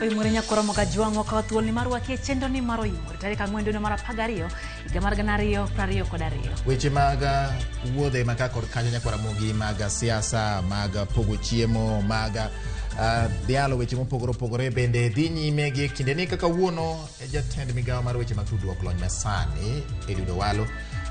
Oimore nyakoro moga juango ka thuol ni marwa ke chendo ni maro Oimore tarik ang'wen dwe mar 12 higa mar 2022. Weche mag wuodhe maka kod kanyo nyakora mogi mag siasa mag pogo chiemo mag dialo weche mopogore bende dhi nyime gi kinde ni kaka wuono jatend migawo mar weche mag tudruok lony masani Eliudo Walo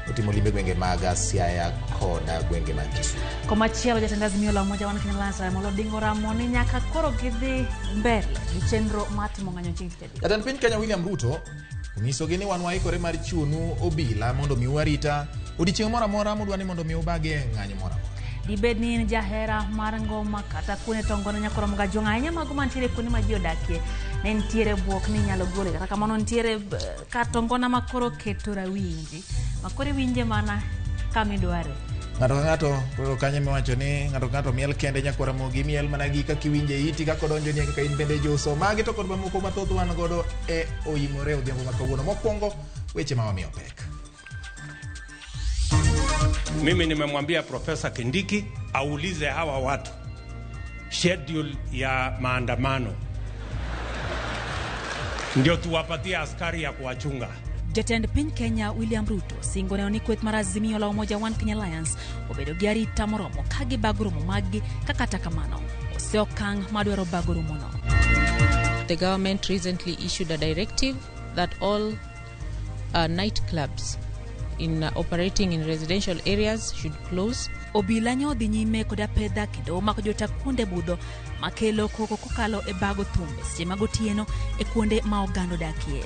utimo limbe gwenge mag Siaya koda gwenge mag Kisumu. Komachielo jatend Azimio la Umoja One Kenya Alliance Molo Dingo Ramoni nyaka koro gidhi mbele gi chenro matimo ng'anyo ching tedi. Jatend piny Kenya William Ruto onyiso ni wan waikore mar chiwonu obila mondo mi warita odiochieng' moro amora modwani mondo mi ubage ng'anyo moro amora. Dibed ni jahera mar ngoma kata kuone tongona nyakoro mga jonga ahinya mago mantiere kuonde ma ji odakie ne ntiere buok ni nyalo gole kata kamano ntiere ka tongona makoro keto rawinji makore winje mana kamidware. Ng'ato ka ng'ato koro kanye miwacho ni ng'ato ka ng'ato miel kende nyakora mogi miel mana gi kaka iwinje iti kaka donjo ni kaka in bende joso magi to kod mamoko mathoth wan godo e Oimore odhiambo ma kawuono. Mokwongo weche ma wamiyo pek. Mimi nimemwambia Profesa Kindiki aulize hawa watu schedule ya maandamano ndio tuwapatie askari ya kuwachunga. Jatend piny Kenya William Ruto singo ne onikweth mar Azimio la Umoja One Kenya Alliance obedo gi arita moromo ka gibago romo maggi kata kamano oseokang' madwaro bago romono. The government recently issued a directive that all nightclubs in operating in residential areas should close. Obila nyodhi nyime koda pedha kendo omako jota kuonde budho makelo koko kokalo e bago thumbe seche magotieno e kuonde ma oganda dakie.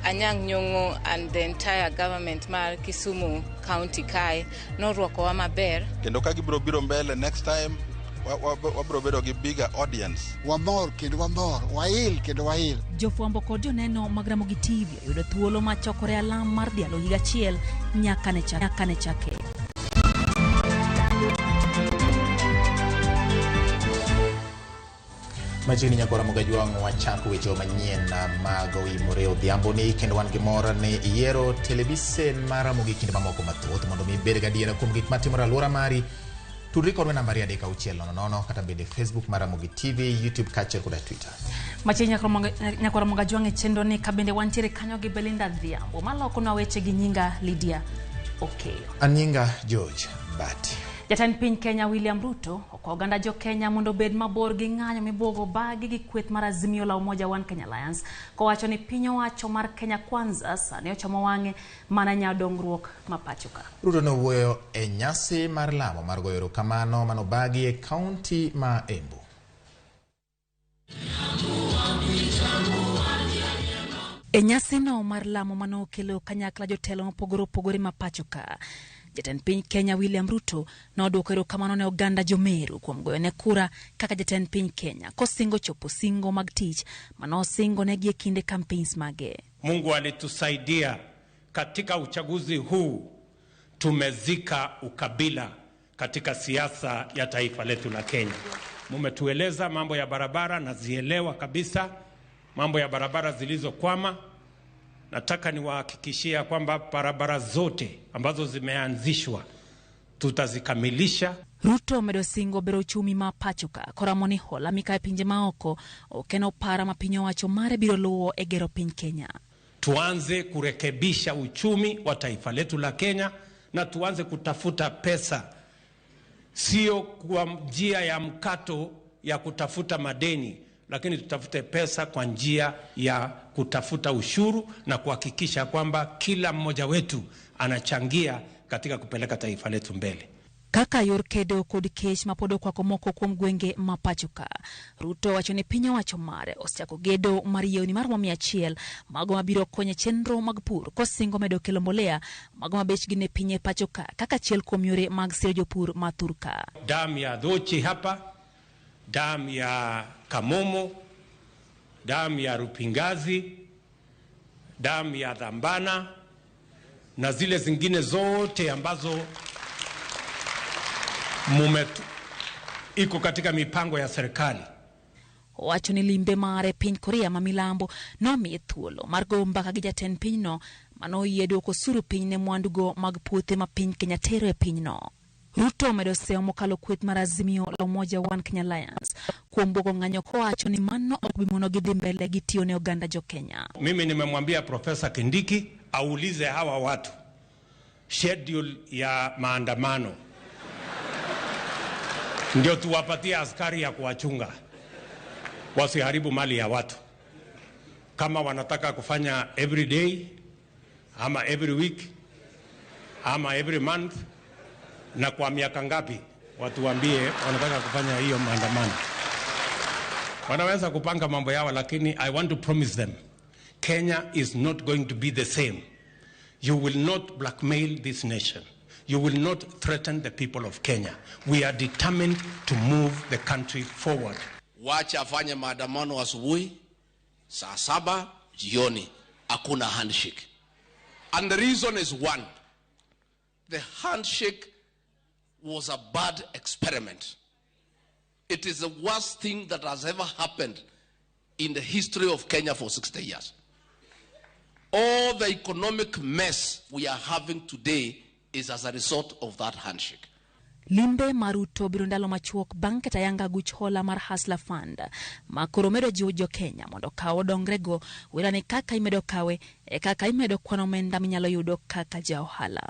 Anyang' Nyong'o and the entire government mar Kisumu County Kai norwako wa maber kendo ka gibiro biro mbele next time wabiro bedo gi bigger audience. Wamor kendo wamor wail kendo wail. Jofwambo kod joneno mag RAMOGI TV yudo thuolo machokore alam mar dialo higa achiel nyaka ne chake. Machini nyakora moga juango wachako weche manyien mag Oimore odhiambo ni kendo wan gi mor ni yiero televisen mar RAMOGI kinde mamoko mathoth mondo mi bed gadiera kuom gik matimore alwora mari. Tudri kodwa nambari 360 kata bende Facebook mar RAMOGI TV, YouTube kache koda Twitter. Machini nyakora moga juango chendo ni kabende wantiere kanyo gi Belinda Dhiambo maloko na weche gi nyinga Lydia Okeyo. Anyinga George Bati. Jatend piny Kenya William Ruto okwa oganda jo Kenya mondo bed mabor gi ng'anyo mibuogo bagi gi kweth mar Azimio la Umoja One Kenya Alliance kowacho ni piny owacho mar Kenya Kwanza sani ochomo wang'e mana nyadongruok mapachoka. Ruto nowuoyo e nyasi mar lamo mar goyo erokamano manobagi e kaunti ma Embu. E nyasi no mar lamo manokelo kanyakla jotelo mopogore mapachoka. Jatend piny Kenya William Ruto nodwoko erokamano ne oganda jomeru kuom goyo ne kura kaka jatend piny Kenya kosingo chopo singo mag tich manosingo ne gie kinde campaigns mage. Mungu alitusaidia katika uchaguzi huu, tumezika ukabila katika siasa ya taifa letu la Kenya. Mumetueleza mambo ya barabara na zielewa kabisa mambo ya barabara zilizokwama. Nataka niwahakikishia kwamba barabara zote ambazo zimeanzishwa tutazikamilisha. Ruto medo singo bero uchumi mapachoka koramoni hola mika pinje maoko okeno para mapinyo wacho mare biro luo e gero piny Kenya. Tuanze kurekebisha uchumi wa taifa letu la Kenya na tuanze kutafuta pesa, sio kwa njia ya mkato ya kutafuta madeni, lakini tutafute pesa kwa njia ya kutafuta ushuru na kuhakikisha kwamba kila mmoja wetu anachangia katika kupeleka taifa letu mbele. Kaka yor kedo kod kech mapodo kwa komoko kuom gwenge mapachoka. Ruto wacho ni piny owacho mare osechako gedo mar yewni mar 100 mago mabiro konyo chenro mag pur kosingo medo kelo mbolea mago mabechgi ne pinye pachoka kaka achiel kuom yore mag siro jopur mathurka. Dam ya Dhochi hapa, dam ya Kamomo, dam ya Rupingazi, dam ya Dhambana na zile zingine zote ambazo iko katika mipango ya serikali. Wacho ni limbe mare piny Korea ma milambo nomiye thuolo mar go mbaka gi jatend pinyno manoyie dwoko osuru piny ne mwandugo mag puothe ma piny Kenya tero e pinyno. Ruto medo seo mokalo kweth mar Azimio la Umoja One Kenya Alliance kuom bwoko ng'anyo kowacho ni mano ok bi mono gidhi mbele gi tiyo ne oganda jo Kenya. Mimi nimemwambia Profesa Kindiki aulize hawa watu schedule ya maandamano ndio tuwapatie askari ya kuwachunga wasiharibu mali ya watu. Kama wanataka kufanya every day ama every week ama every month na kwa miaka ngapi, watu waambie wanataka kufanya hiyo maandamano. Wanaweza kupanga mambo yao, lakini I want to promise them Kenya is not going to be the same. You will not blackmail this nation. You will not threaten the people of Kenya. We are determined to move the country forward. Wacha afanye maandamano asubuhi, saa 7 jioni, hakuna handshake. And the reason is one. The handshake was a bad experiment. It is the worst thing that has ever happened in the history of Kenya for 60 years. All the economic mess we are having today is as a result of that handshake. Limbe maruto biro ndalo machuok bang' ketayanga guch hola mar Hustler Fund makoro medo jiwo jo Kenya mondo kawo dongrego wira ni kaka imedo kawe kaka imedo kwano omenda minyalo yudo kaka ja ohala.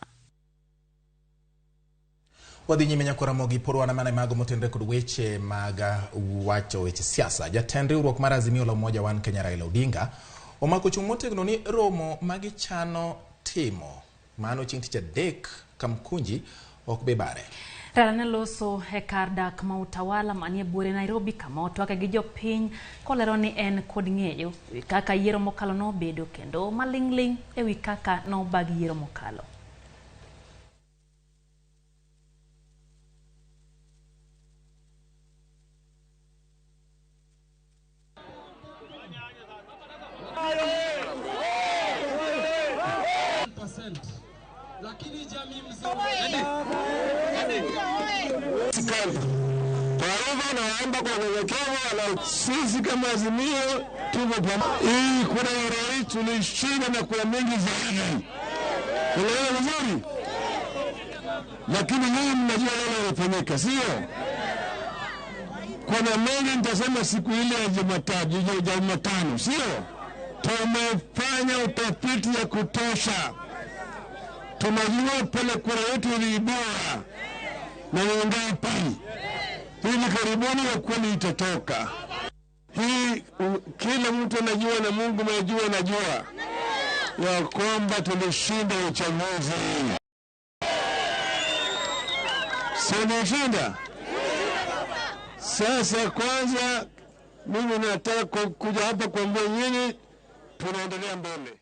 Wadhi nyime nyako Ramogi porwana mana mago motenre kod weche maga wacho weche siasa. Jatend riwruok mar Azimio la Umoja One Kenya Raila Odinga omako chung' motegno ni romo magichano timo mano chieng' tich adek Kamkunji ok be bare. Raila ne loso kar dak ma utawala manie buore Nairobi kama otwake gi jopiny kolero ni en kod ng'eyo kaka yiero mokalo no bedo kendo malingling ewi kaka no bag yiero mokalo. Lakini jamii mzima naomba kwa unyenyekevu na sisi kama Azimio tuko pamoja. Hii kura ya rais tulishinda na kura mingi zaidi. Unaelewa vizuri? Lakini nyinyi mnajua nini yanafanyika, sio? Kuna mengi nitasema siku ile ya Jumatano, sio? Tumefanya utafiti ya kutosha. Tunajua pale kura yetu iliibua na ni ngapi. Hivi karibuni ya kweli itatoka. Hii kila mtu anajua na Mungu anajua ya kwamba tulishinda uchaguzi. Tulishinda. Sasa kwanza mimi nataka kuja hapa kwa nyinyi, tunaendelea mbele.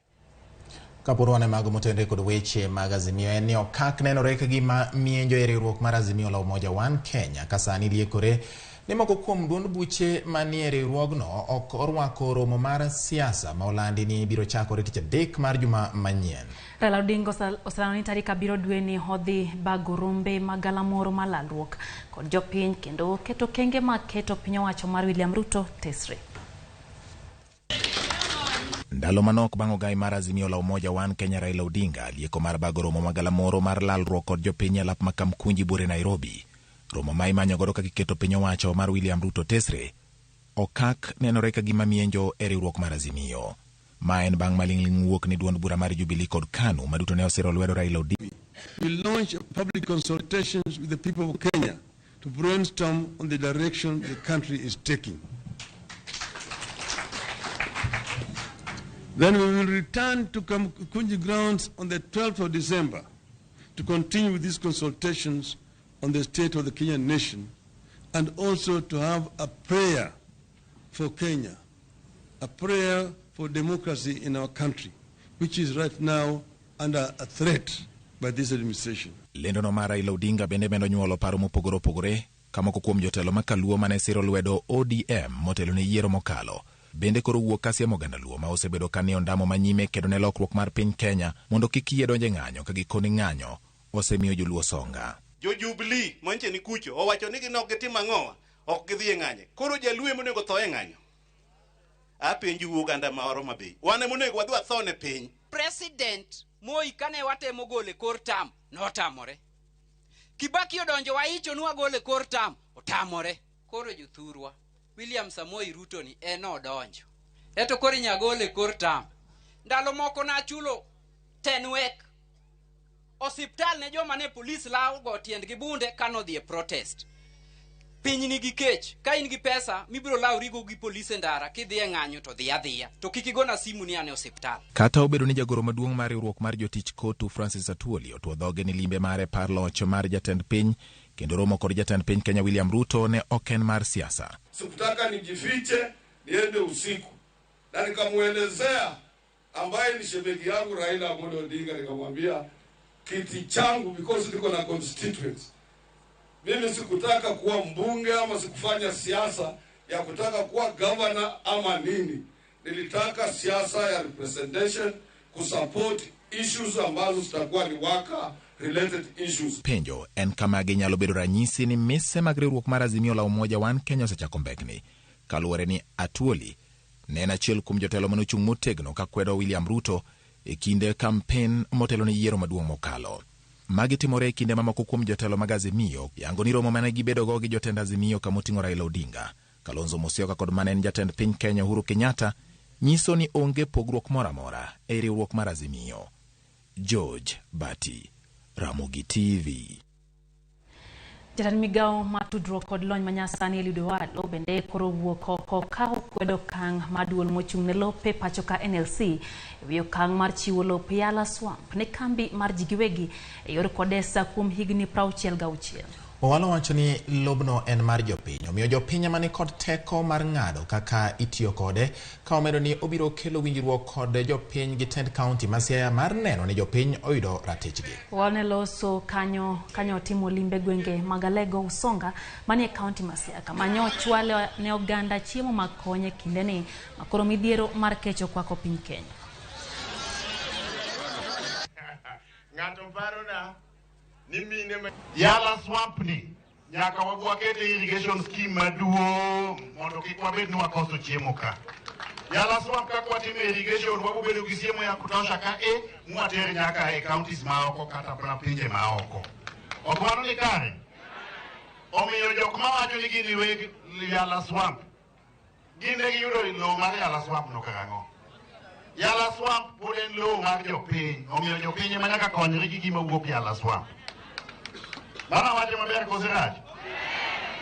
Kaporwane mago motenre kod weche mag Azimio en ni okak nenore ka gima mienjo e riwruok mar Azimio la Umoja One Kenya kasani liekore ni moko kuom duond buche manie riwruogno ok orwako romo mar siasa ma olandi ni biro chakore tich adek mar juma manyien. Raila Odinga oselando ni tarik 7 dwe ni hodhi bago rombe magalamoro malalruok kod jopiny kendo keto kenge maketo piny owacho mar William Ruto tesre. Ndalo manok bang' ogai mar Azimio la Umoja One Kenya Raila Odinga lieko mar bago romo magalamoro mar lalruok kod jopiny alap ma Kamkunji buore Nairobi. Romo ma imanyo godo ka giketo piny owacho mar William Ruto tesre. Okak nenore ka gima mienjo e riwruok mar Azimio. Ma en bang' maling'ling wuok ni duond bura mar Jubilee kod KANU maduto ne osiro lwedo Raila Odinga. We launch public consultations with the people of Kenya to brainstorm on the direction the country is taking. Then we will return to Kamkunji grounds on the 12th of December to continue with these consultations on the state of the Kenyan nation and also to have a prayer for Kenya, a prayer for democracy in our country, which is right now under a threat by this administration. Lendo no mara Raila Odinga bende nyuolo paro mopogore kamoko kuom jotelo makaluo mane siro lwedo ODM motelo ne yiero mokalo. Bende koro wuok kasi moganda luo ma osebedo kani ondamo manyime kedo ne lokruok mar piny Kenya mondo kik yie donje ng'anyo ka gikoni ng'anyo osemiyo joluo songa. Jo Jubilee manche ni kucho owacho ni ginok gitimo ang'owa ok gidhi e ng'anyo. Koro jaluo monego tho e ng'anyo. Apenju uganda moro mabei. Wane monego wadwa tho ne piny. President Moi kane watemo gole kor tam notamore. Kibaki odonjo waicho nwa gole kor tam otamore. Koro jothurwa William Samoei Ruto ni odonjo. Eto koro nyagole kor tam. Ndalo moko na chulo 10 wek. Osiptal ne joma ne police law go tiendgi bunde kano dhi protest. Piny nigi kech, ka in gi pesa mibiro lawrigo gi polise ndara kidhi e ng'anyo to dhi adhiya to kik igona simu ni ane osiptal. Kata obedo ni jagoro maduong' mar riwruok mar jotich Kotu Francis Atwoli otuo dhoge ni limbe mare par loch mar jatend piny kendo romo kod jatend piny Kenya William Ruto ne ok en mar siasa. Sikutaka nijifiche niende usiku na nikamwelezea ambaye ni shemeji yangu Raila Amolo Odinga, nikamwambia kiti changu because niko na constituency. Mimi sikutaka kuwa mbunge ama sikufanya siasa ya kutaka kuwa governor ama nini. Nilitaka siasa ya representation, kusupport issues ambazo zitakuwa ni worker related issues. Penjo en kama ginyalo bedo ranyisi ni mise mag riwruok mar Azimio la Umoja One Kenya osechako mbekni. Kaluwore ni Atwoli ne en achiel kuom jotelo manochung' motegno ka kwedo William Ruto e kinde kampen motelo ne yiero maduong' mokalo. Magi timore e kinde mamoko kuom jotelo mag Azimio yango ni romo mane gibedogo gi jotend Azimio kamoting'o Raila Odinga, Kalonzo Musyoka kod manen jatend piny Kenya Uhuru Kenyatta nyiso ni onge pogruok mora mora e riwruok mar Azimio. George Bati, Ramogi TV. Jatend migao matudruok kod lony manyasani Eliud Owalo bende koro wuok oko ka okwedo okang' maduol mochung' ne lope pacho ka NLC e wi okang' mar chiwo lope Yala Swamp ne kambi mar ji giwegi e yor kodesa kuom higni 66. Owalo wacho ni lobno en mar jopiny, omiyo jopiny mani kod teko mar ng'ado kaka itiyo kode, ka omedo ni obiro kelo winjruok kod jopiny gi tend kaunti ma Siaya mar neno ni jopiny oyudo ratichgi. Owalo ne loso kanyo timo limbe gwenge Magalego Usonga manie kaunti ma Siaya kama nyochwale ne oganda chiemo makonye kinde ni makoro midhiero mar kecho kwako piny Kenya. Ng'ato paro na ni mine Yala Swamp ni nyaka wagwakete irrigation scheme maduong' mondo kik wabed ni wakoso chiemo ka. Yala Swamp ka kwatimo irrigation wabedo gi chiemo ya kutosha ka mwater nyaka e counties maoko kata na pinje maoko. Ok mano ni kare. Omiyo jok mawacho ni gini weg Yala Swamp gine giyudo lowo mar Yala Swamp no karang'o. Yala Swamp pod en lowo mar jopiny, omiyo jopiny ema nyaka konyre gi gima wuok Yala Swamp. Mana wacho maber kose rach?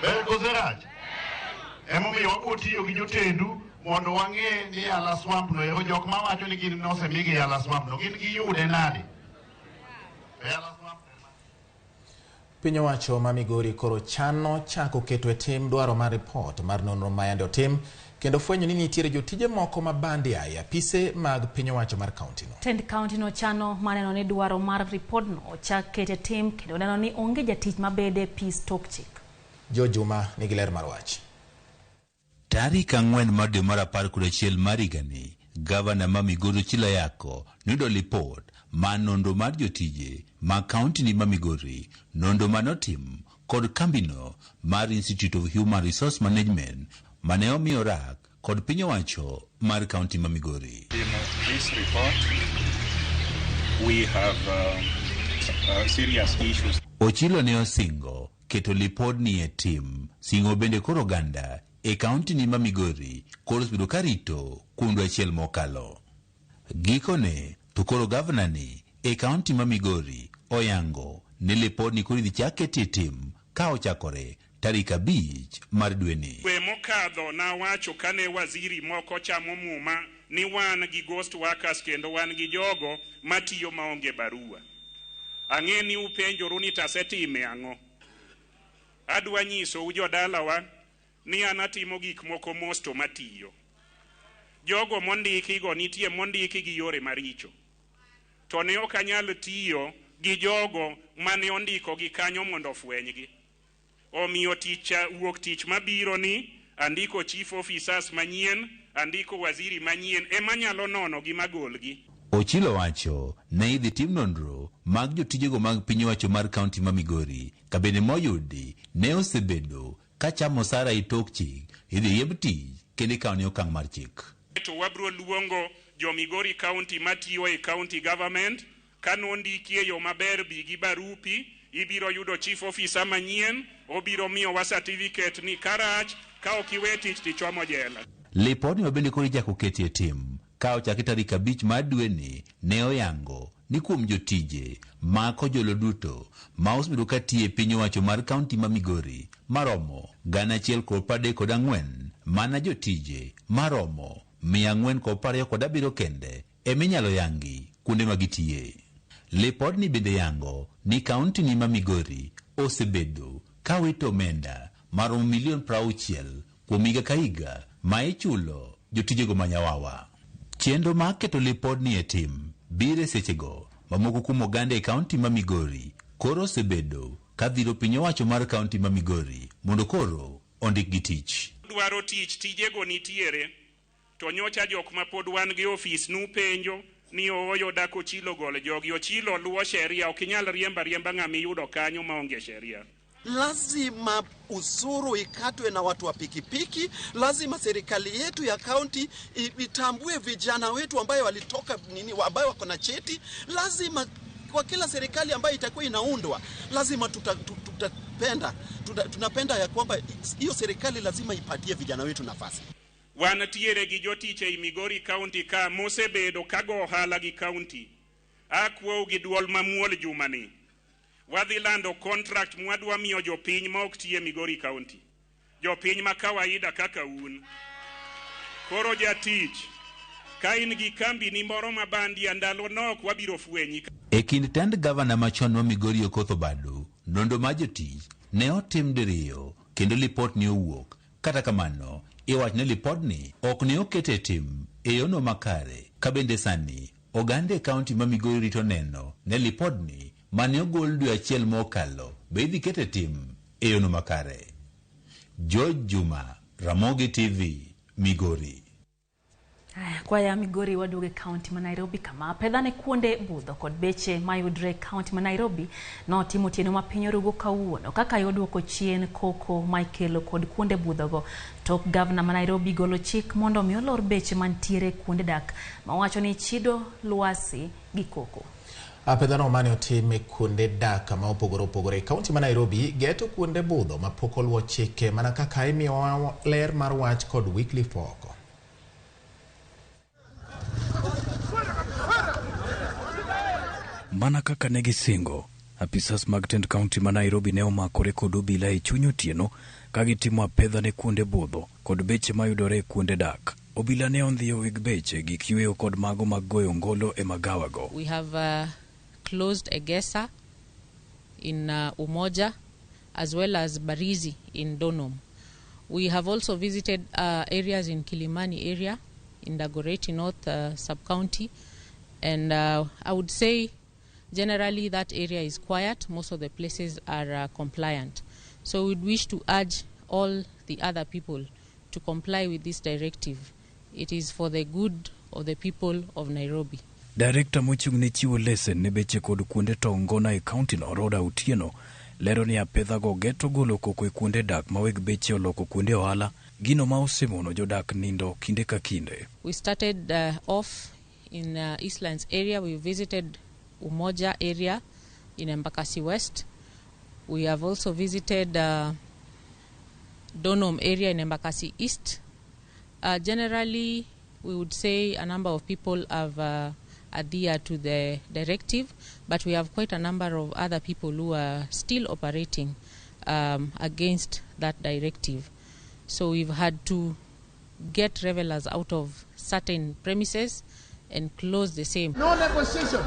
Ber kose rach? Emomiyo wabotiyo gi jotendu mondo wang'e ni Yala Swamp no ero jok mawacho ni gin nosemigi Yala Swamp no gin giyude nade? Yala Swamp Piny owacho ma Migori koro chano chako keto e tim dwaro mar report mar nonro mayande otim kendo fwenyo ni nitiere jotije moko ma bandi ai apise mag piny owacho mar kaunti no. Tend kaunti no chano maneno ni dwaro mar report no ochak kete tim kendo neno ni onge jatich mabede pis tok chik. Jo Juma nigi ler mar wach. Tarik 4 mar dwe mar 11 mar higani, gavana ma Migori Chilayako nudo report ma nonro mar jotije ma kaunti ni ma Migori, nonro manotim kod kambino mar Institute of Human Resource Management mane omiyo rak kod piny owacho mar kaunti ma Migori. In this report, we have serious issues. Ochilo ne osingo keto lipod ni e tim, singo bende koro ganda e kaunti ni ma Migori koro bedo karito kuom dwe achiel mokalo. Gikone to koro gavana ni e kaunti ma Migori oyango ni lipod ni koro idhi chak kete tim ka ochakore tarik 5 mar dwe ni. We mokadho na wacho kane waziri moko chamo muma ni wan gi ghost workers kendo wan gi jogo matiyo maonge barua. Ang'e ni upenjoru ni tasetime ang'o. Adwa nyiso jodalawa ni an atimo gik moko mosto matiyo. Jogo mondiki go nitie mondiki gi yore maricho. To ne ok anyal tiyo gi jogo mane ondiko gi kanyo mondo fwenygi. Omiyo wuok tich mabiro ni andiko chief officers manyien, andiko waziri manyien ema nyalo nono gi magolgi. Ochilo wacho ne idhi tim nonro mag jotijego mag piny owacho mar kaunti ma Migori ka bende moyudi ne osebedo ka chamo sara i tok chik idhi yeb tich kendo ikawo ni okang' mar chik. To wabro luongo jo Migori County matiyo e county government ka nondiki e yo maber bi gi barupi ibiro yudo chief officer manyien, obiro miyo wa certificate ni karach, ka ok iwe tich tichomo jela. Lipod ni bende koro ichako ketie tim ka ochaki tarik 5 mar dwe ni ne oyango ni kuom jotije mako jolo duto ma osebedo ka tiyo e piny owacho mar kaunti ma Migori maromo 1,134 mana jotije maromo 427 kende eminyalo yangi kuonde ma gitiye. Lipod ni bende yango ni kaunti ni ma Migori osebedo ka wito omenda maromo $60 kuom higa ka higa ma ichulo jotijego manyawawa. Chenro ma keto lipod ni e tim bire sechego mamoko kuom oganda e kaunti ma Migori koro osebedo ka dhiro piny owacho mar kaunti ma Migori mondo koro ondik gi tich. Dwaro tich tijego nitiere, to nyocha jok ma pod wan gi ofis nupenjo ni oyo dako chilo gole jogi ochilo luo sheria, ok inyal riemba ng'ama iyudo kanyo maonge sheria. Lazima usuru ikatwe na watu wa pikipiki. Lazima serikali yetu ya kaunti itambue vijana wetu ambayo walitoka ambayo wako na cheti. Lazima kwa kila serikali ambayo itakuwa inaundwa, lazima tunapenda ya kwamba hiyo serikali lazima ipatie vijana wetu nafasi. Wanatiere gi jotiche i Migori County ka mosebedo kago ohala gi county. Akwo gi duol mamuol jumani. Wadhi lando contract mwadwa miyo jopiny ma ok tiye Migori County. Jopiny ma kawaida kaka un. Koro jatich, ka in gi kambi ni moro mabandi andalo nok wabiro fwenyi. E kind tend gavana machon ma Migori Okoth Obado, nondo ma jotich ne otim diriyo kendo lipot ni owuok. Kata kamano, iwach ne lipod ni ok ne okete tim e yono makare. Ka bende sani, oganda e kaunti ma Migori rito neno ne lipod ni mane ogol dwe achiel mokalo be idhi kete tim e yono makare. George Juma, Ramogi TV, Migori. Kwa ya Migori waduge kaunti ma Nairobi kama pedhane kuonde budho kod beche mayudre kaunti ma Nairobi no timo tieno ma piny orugo kawuono kaka yoduoko chien koko Michael kod kuonde budhogo. Tok gavana ma Nairobi golo chik mondo mi olor beche mantiere kuonde dak mawacho ni chido luasi gi koko. Pedhano mane otime kuonde dak ma opogore kaunti ma Nairobi geto kuonde budho ma pok oluwo chike mana kaka imiyo ler mar wach kod weekly foko. Mana kaka negi singo, apisas mag tend kaunti ma Nairobi ne omakore kod obila e chuny otieno ka gitimo apedha ne kuonde budho kod beche mayudore kuonde dak. Obila ne ondhiyo wig beche gik yweyo kod mago mag goyo ngolo e magawago. We have closed Egesa in Umoja as well as Barizi in Donom. We have also visited areas in Kilimani area, in Dagoretti North sub-county, and I would say generally that area is quiet. Most of the places are compliant. So we'd wish to urge all the other people to comply with this directive. It is for the good of the people of Nairobi. Director mochung' ne chiwo lesen ne beche kod kuonde tongona e kaunti no Roda Otieno lero ni apedha go geto golo koko e kuonde dak ma weg beche oloko kuonde ohala gino ma osemono jodak nindo kinde ka kinde. We started off in Eastlands area. We visited Umoja area in Embakasi West. We have also visited Donom area in Embakasi East. Generally, we would say a number of people have adhered to the directive, but we have quite a number of other people who are still operating against that directive. So we've had to get revelers out of certain premises and close the same. No negotiation.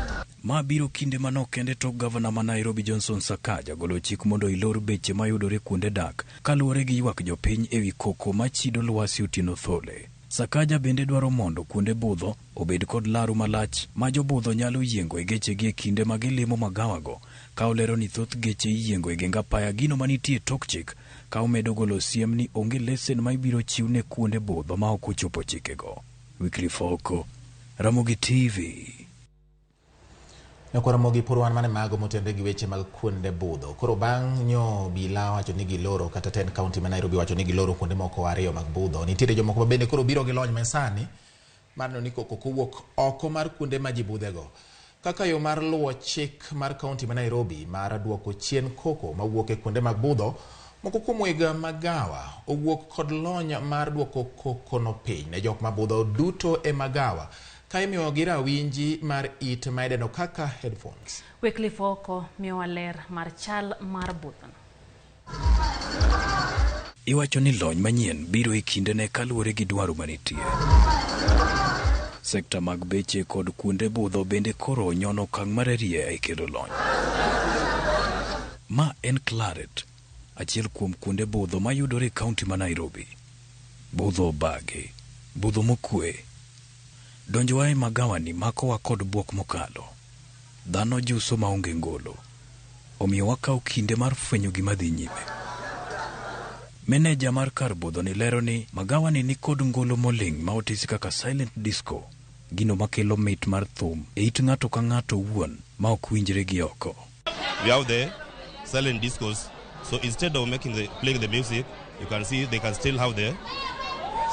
Ma biro kinde manok kende tok gavana ma Nairobi Johnson Sakaja golo chik mondo ilor beche mayudore kuonde dak kaluwore gi ywak jopiny ewi koko machido lwasi Otieno Thole. Sakaja bende dwaro mondo kuonde budho obed kod laru malach ma jobudho nyalo yiengo e gechegi e kinde ma gilimo magawago ka olero ni thoth geche yiengo e genga paya gino manitie tok chik ka omedo golo siem ni onge lesen ma ibiro chiwne kuonde budho ma ok ochopo chikego. Weekly Foko, Ramogi TV. Nekora mogi purwan mane mago motende gi weche mag kuonde budho. Koro bang' nyo bila wacho ni giloro kata ten kaunti ma Nairobi wacho ni giloro kuonde moko ariyo mag budho. Nitiere jomoko bende koro biro gi lony mesani mar no ni koko kowuok oko mar kuonde ma ji budhego. kaka yo mar luwo chik mar kaunti ma Nairobi mar duoko chien koko mawuok e kuonde mag budho. Moko kuom weg magawa owuok kod lony mar duoko koko no piny ne jok mabudho duto e magawa ka imiyogi rawinji mar it ma idendo kaka headphones. Weche oko miyowa ler mar chal mar budhono. Iwacho ni lony manyien biro e kindene kaluwore gi dwaro manitie. Sekta mag beche kod kuonde budho bende koro nyono okang' mar arie e kelo lony. Ma en Claret, achiel kuom kuonde budho mayudore e kaunti ma Nairobi. Budho bage, budho mokwe. Donjowa e magawani makowa kod buok mokalo. Dhano juso maonge ngolo. Omiyo wakawo kinde mar fwenyo gima dhi nyime. Meneja mar kar budho ni lero ni magawani ni kod ngolo moling' ma otisi kaka silent disco, gino makelo mit mar thum e it ng'ato ka ng'ato wuon ma ok winjre gi oko. We have the silent discos, so instead of playing the music, you can see they can still have the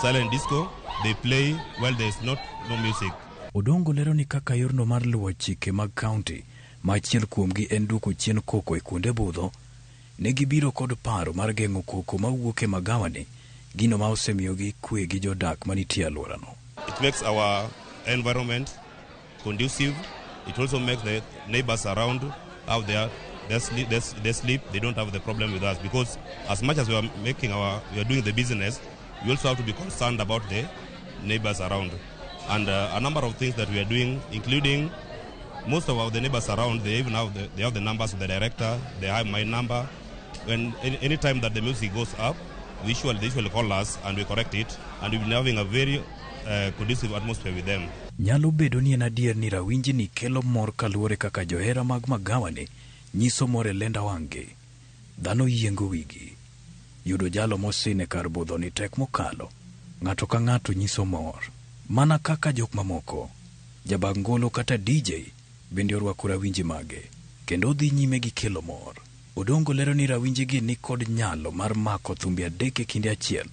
silent disco. They play while there is no music. Odongo lero ni kaka yorno mar luwo chike mag kaunti ma achiel kuomgi en duoko chien koko e kuonde budho, ne gibiro kod paro mar geng'o koko mawuok e magawani, gino ma osemiyogi kwe gi jodak manitie alworano. It makes our environment conducive. It also makes the neighbors around out there they sleep. They don't have the problem with us, because as much as we are doing the business, we also have to be concerned about the neighbors around. And a number of things that we are doing, including most of the neighbors around, they have the numbers of the director. They have my number. When any time that the music goes up, they usually call us and we correct it, and we've been having a very conducive atmosphere with them. Nyalo bedo ni en adier ni rawinji ni kelo mor kaluwore kaka johera mag magawani nyiso mor e lenda wang'gi. Dhano yiengo wigi. Yudo jalo mosine kar budho ni tek mokalo. Ng'ato ka ng'ato nyiso mor. Mana kaka jok mamoko, jabag ngolo kata DJ bende orwako rawinji mage, kendo dhi nyime gi kelo mor. Odongo lero ni rawinji gi ni kod nyalo mar mako thumbi adek e kinde achiel,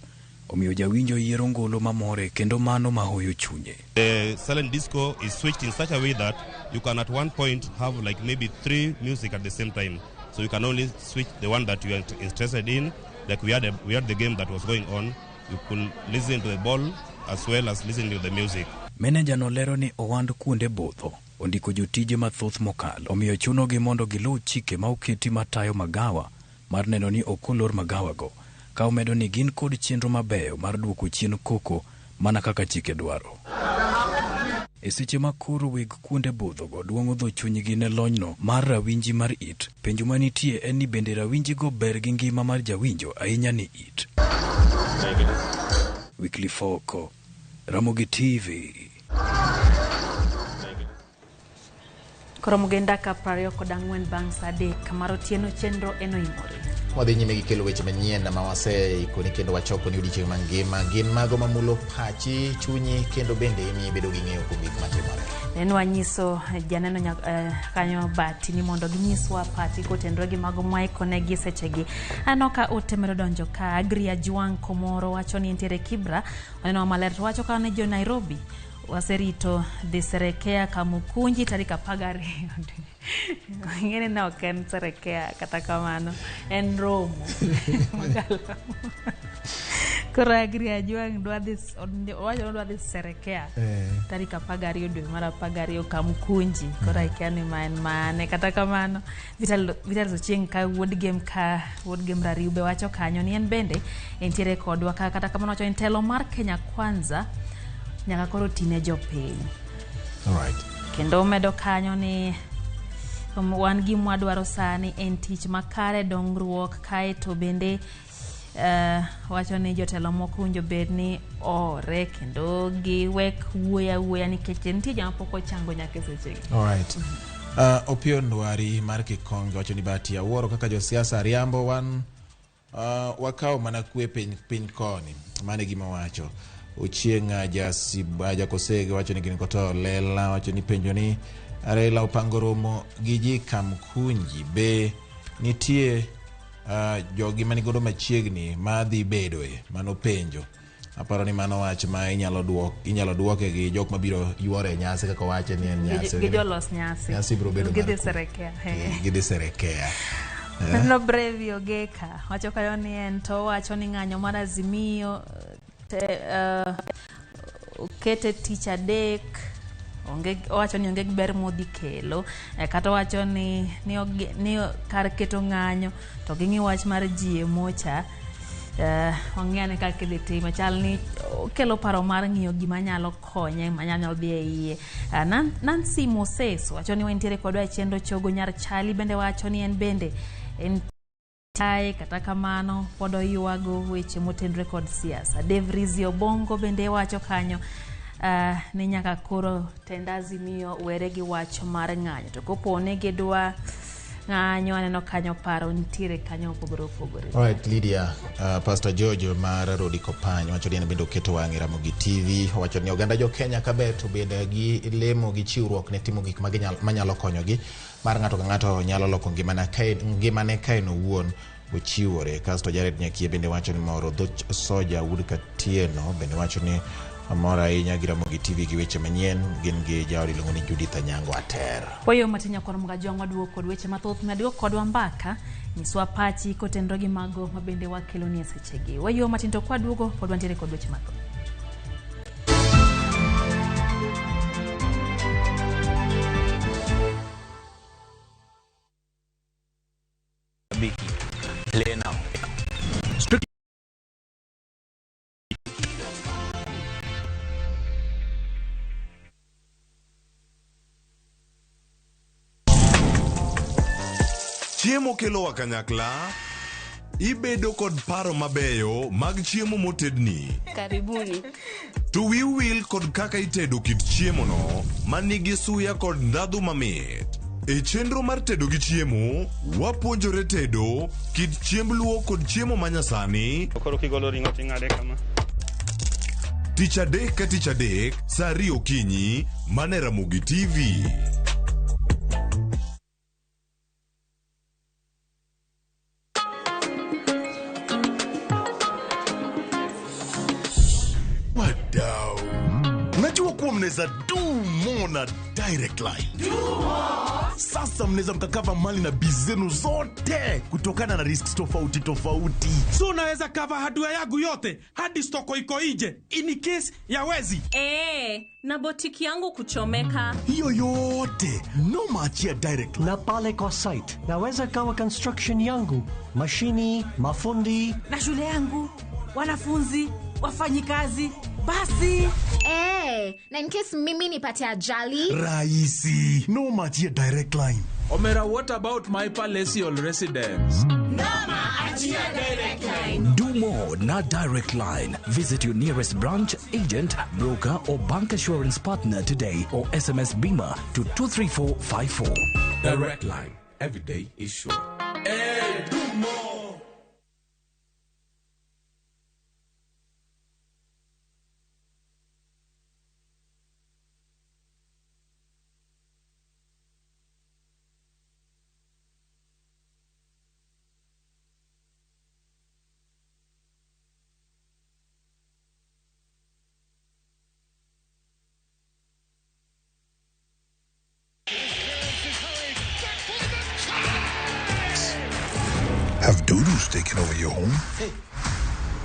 omiyo jawinjo yiero ngolo mamore kendo mano mahoyo chunye. The silent disco is switched in such a way that you can at one point have like maybe 3 music at the same time. So you can only switch the one that you are interested in. Like we had the game that was going on. You could listen to the ball as well as listening to the music. Meneja no lero ni owand kuonde budho ondiko jotije mathoth mokalo, omiyo chunogi mondo giluw chike ma oketi matayo magawa mar neno ni okolor magawago, ka omedo ni gin kod chenro mabeyo mar duoko chien koko mana kaka chike dwaro. E seche ma koro weg kuonde budhogo duong'o dho chunygi ne lonyno mar rawinji mar it, penjo manitie en ni bende rawinjigo ber gi ngima mar jawinjo ahinya ni it. Weekly Foko, Ramogi TV. Koromoge ndaka 24 bang' saa 3 kamaro tieno chenro en Oimore. Wadhi nyime gi kelo weche manyien ma waseikoni kendo wachoko ni odiechieng' mangima gin mago mamulo pachi, chunyi kendo bende imiyi bedo gi ng'eyo kuom gik matimore. En wanyiso janeno kanyo bati ni mondo ginyiswa pati kotenore gi mago maikonegi sechegi. Ano ka otemero donjo ka Agri Ajwang' Komoro wacho ni entiere Kibra, waneno maler to wacho ka ne jo Nairobi waserito dhiserekea Kamukunji tarik 12. Ngene na ok en serekea kata kamano en romo. Koro Agri Ajwang' dwa dhi serekea tarik 12 dwe mar 12 Kamukunji. Koro ikiani mane kata kamano vital chieng' ka wuod game Rariube wacho kanyo ni en bende entiere kodwa kata kamano wacho en telo mar Kenya Kwanza nyaka koro tine jopiny. Alright. Kendo medo kanyo ni wan gi mwadwaro sani en tich makare, dongruok kae to bende wacho ni jotelo moko winjo bed ni ore kendo giwek wuoya nikech nitie joma pok ochango nyaka sechegi. Alright. Opio Ndwari mar Kikonge wacho ni bati awuoro kaka josiasa riambo wan wakawo mana kwe piny koni. Mane gima wacho. Ochieng' Jakosege wacho ni gin koto lela wacho ni penjo ni Raila opango romo gi ji Kamukunji be nitie jogi mani godo machiegni madhi bedoe mano penjo. Aparo ni mano wach ma inyalo duoke gi jok mabiro yuore nyasi kaka wache ni en nyasi. Gi jolos nyasi. Nyasi biro bedo Gidhi serekea. Gidhi serekea. No Brevio Geka wacho kayo ni en to wacho ni ng'anyo mar Azimio okete tich adek wacho ni onge ber modhi kelo kata wacho ni kar keto ng'anyo to ging'i wach mar GMO cha wang'iyane kaka idhi time chal ni kelo paro mar ng'iyo gima nyalo konye manyalo dhi e iye. Nancy Moses wacho ni wentiere kodwa chenro chogo nyar chali bende wacho ni en bende en tai kata kamano pod oyuago weche motenre kod siasa. Dave Rizio Bongo bende wacho kanyo ni nyaka koro tend Azimio were gi wach mar ng'anyo to kopone gidwa ng'anyo aneno kanyo paro nitiere kanyo opogore. Alright, Lydia, Pastor George mar Rodi Kopany wacho ni en bende oketo wang'e Ramogi TV, wacho ni oganda jo Kenya kabe to bende gi lemo gi chiwruok ne timo gik manyalo konyogi mar ng'ato ka ng'ato nyalo loko ngimane ka en owuon ochiwore. Kasto Jared Nyakie bende wacho ni moro dhoch soja Wood Katieno bende wacho ni amora ahinya gi Ramogi TV gi weche manyien gin gi jaodi luongo ni Judith Anyango Ater. Poyo matinya koro mga jongwa duok kod weche mathoth ng'adigo kodwa mbaka nyiswa pachi kotendro gi mago mabende wakelo ni sechegi. Wayo matinto kwa duogo pod wantiere kod weche mathoth. Play now. Chiemo kelo wa kanyakla, ibedo kod paro mabeyo mag chiemo motedni. Karibuni. To will kod kaka itedo kit chiemo no manigi suya kod ndhadhu mamit. E chenro mar tedo gi chiemo, wapuonjore tedo kit chiemb luo kod chiemo manyasani. Koro kigolo ring'o ting'ade kama. Tich adek ka tich adek, saa 2 okinyi, mane Ramogi TV. Wadau. Najua kuwa mnaweza do more na direct line. Sasa mnaweza mkakava mali na bizenu zote kutokana na risks tofauti. So unaweza cover hardware yangu yote hadi stoko iko nje in case ya wezi. Na botiki yangu kuchomeka. Hiyo yote no maachia direct. Na pale kwa site naweza kawa construction yangu, mashini, mafundi na shule yangu, wanafunzi, wafanyikazi. Basi na in case mimi nipate ajali rahisi, no maachia direct line. Omera, what about my palatial residence? Nama achia direct line. Do more na direct line. Visit your nearest branch, agent, broker or bank assurance partner today or SMS Bima to 23454. Direct line. Every day is sure. Do more. Have doodles taken over your home? Hey,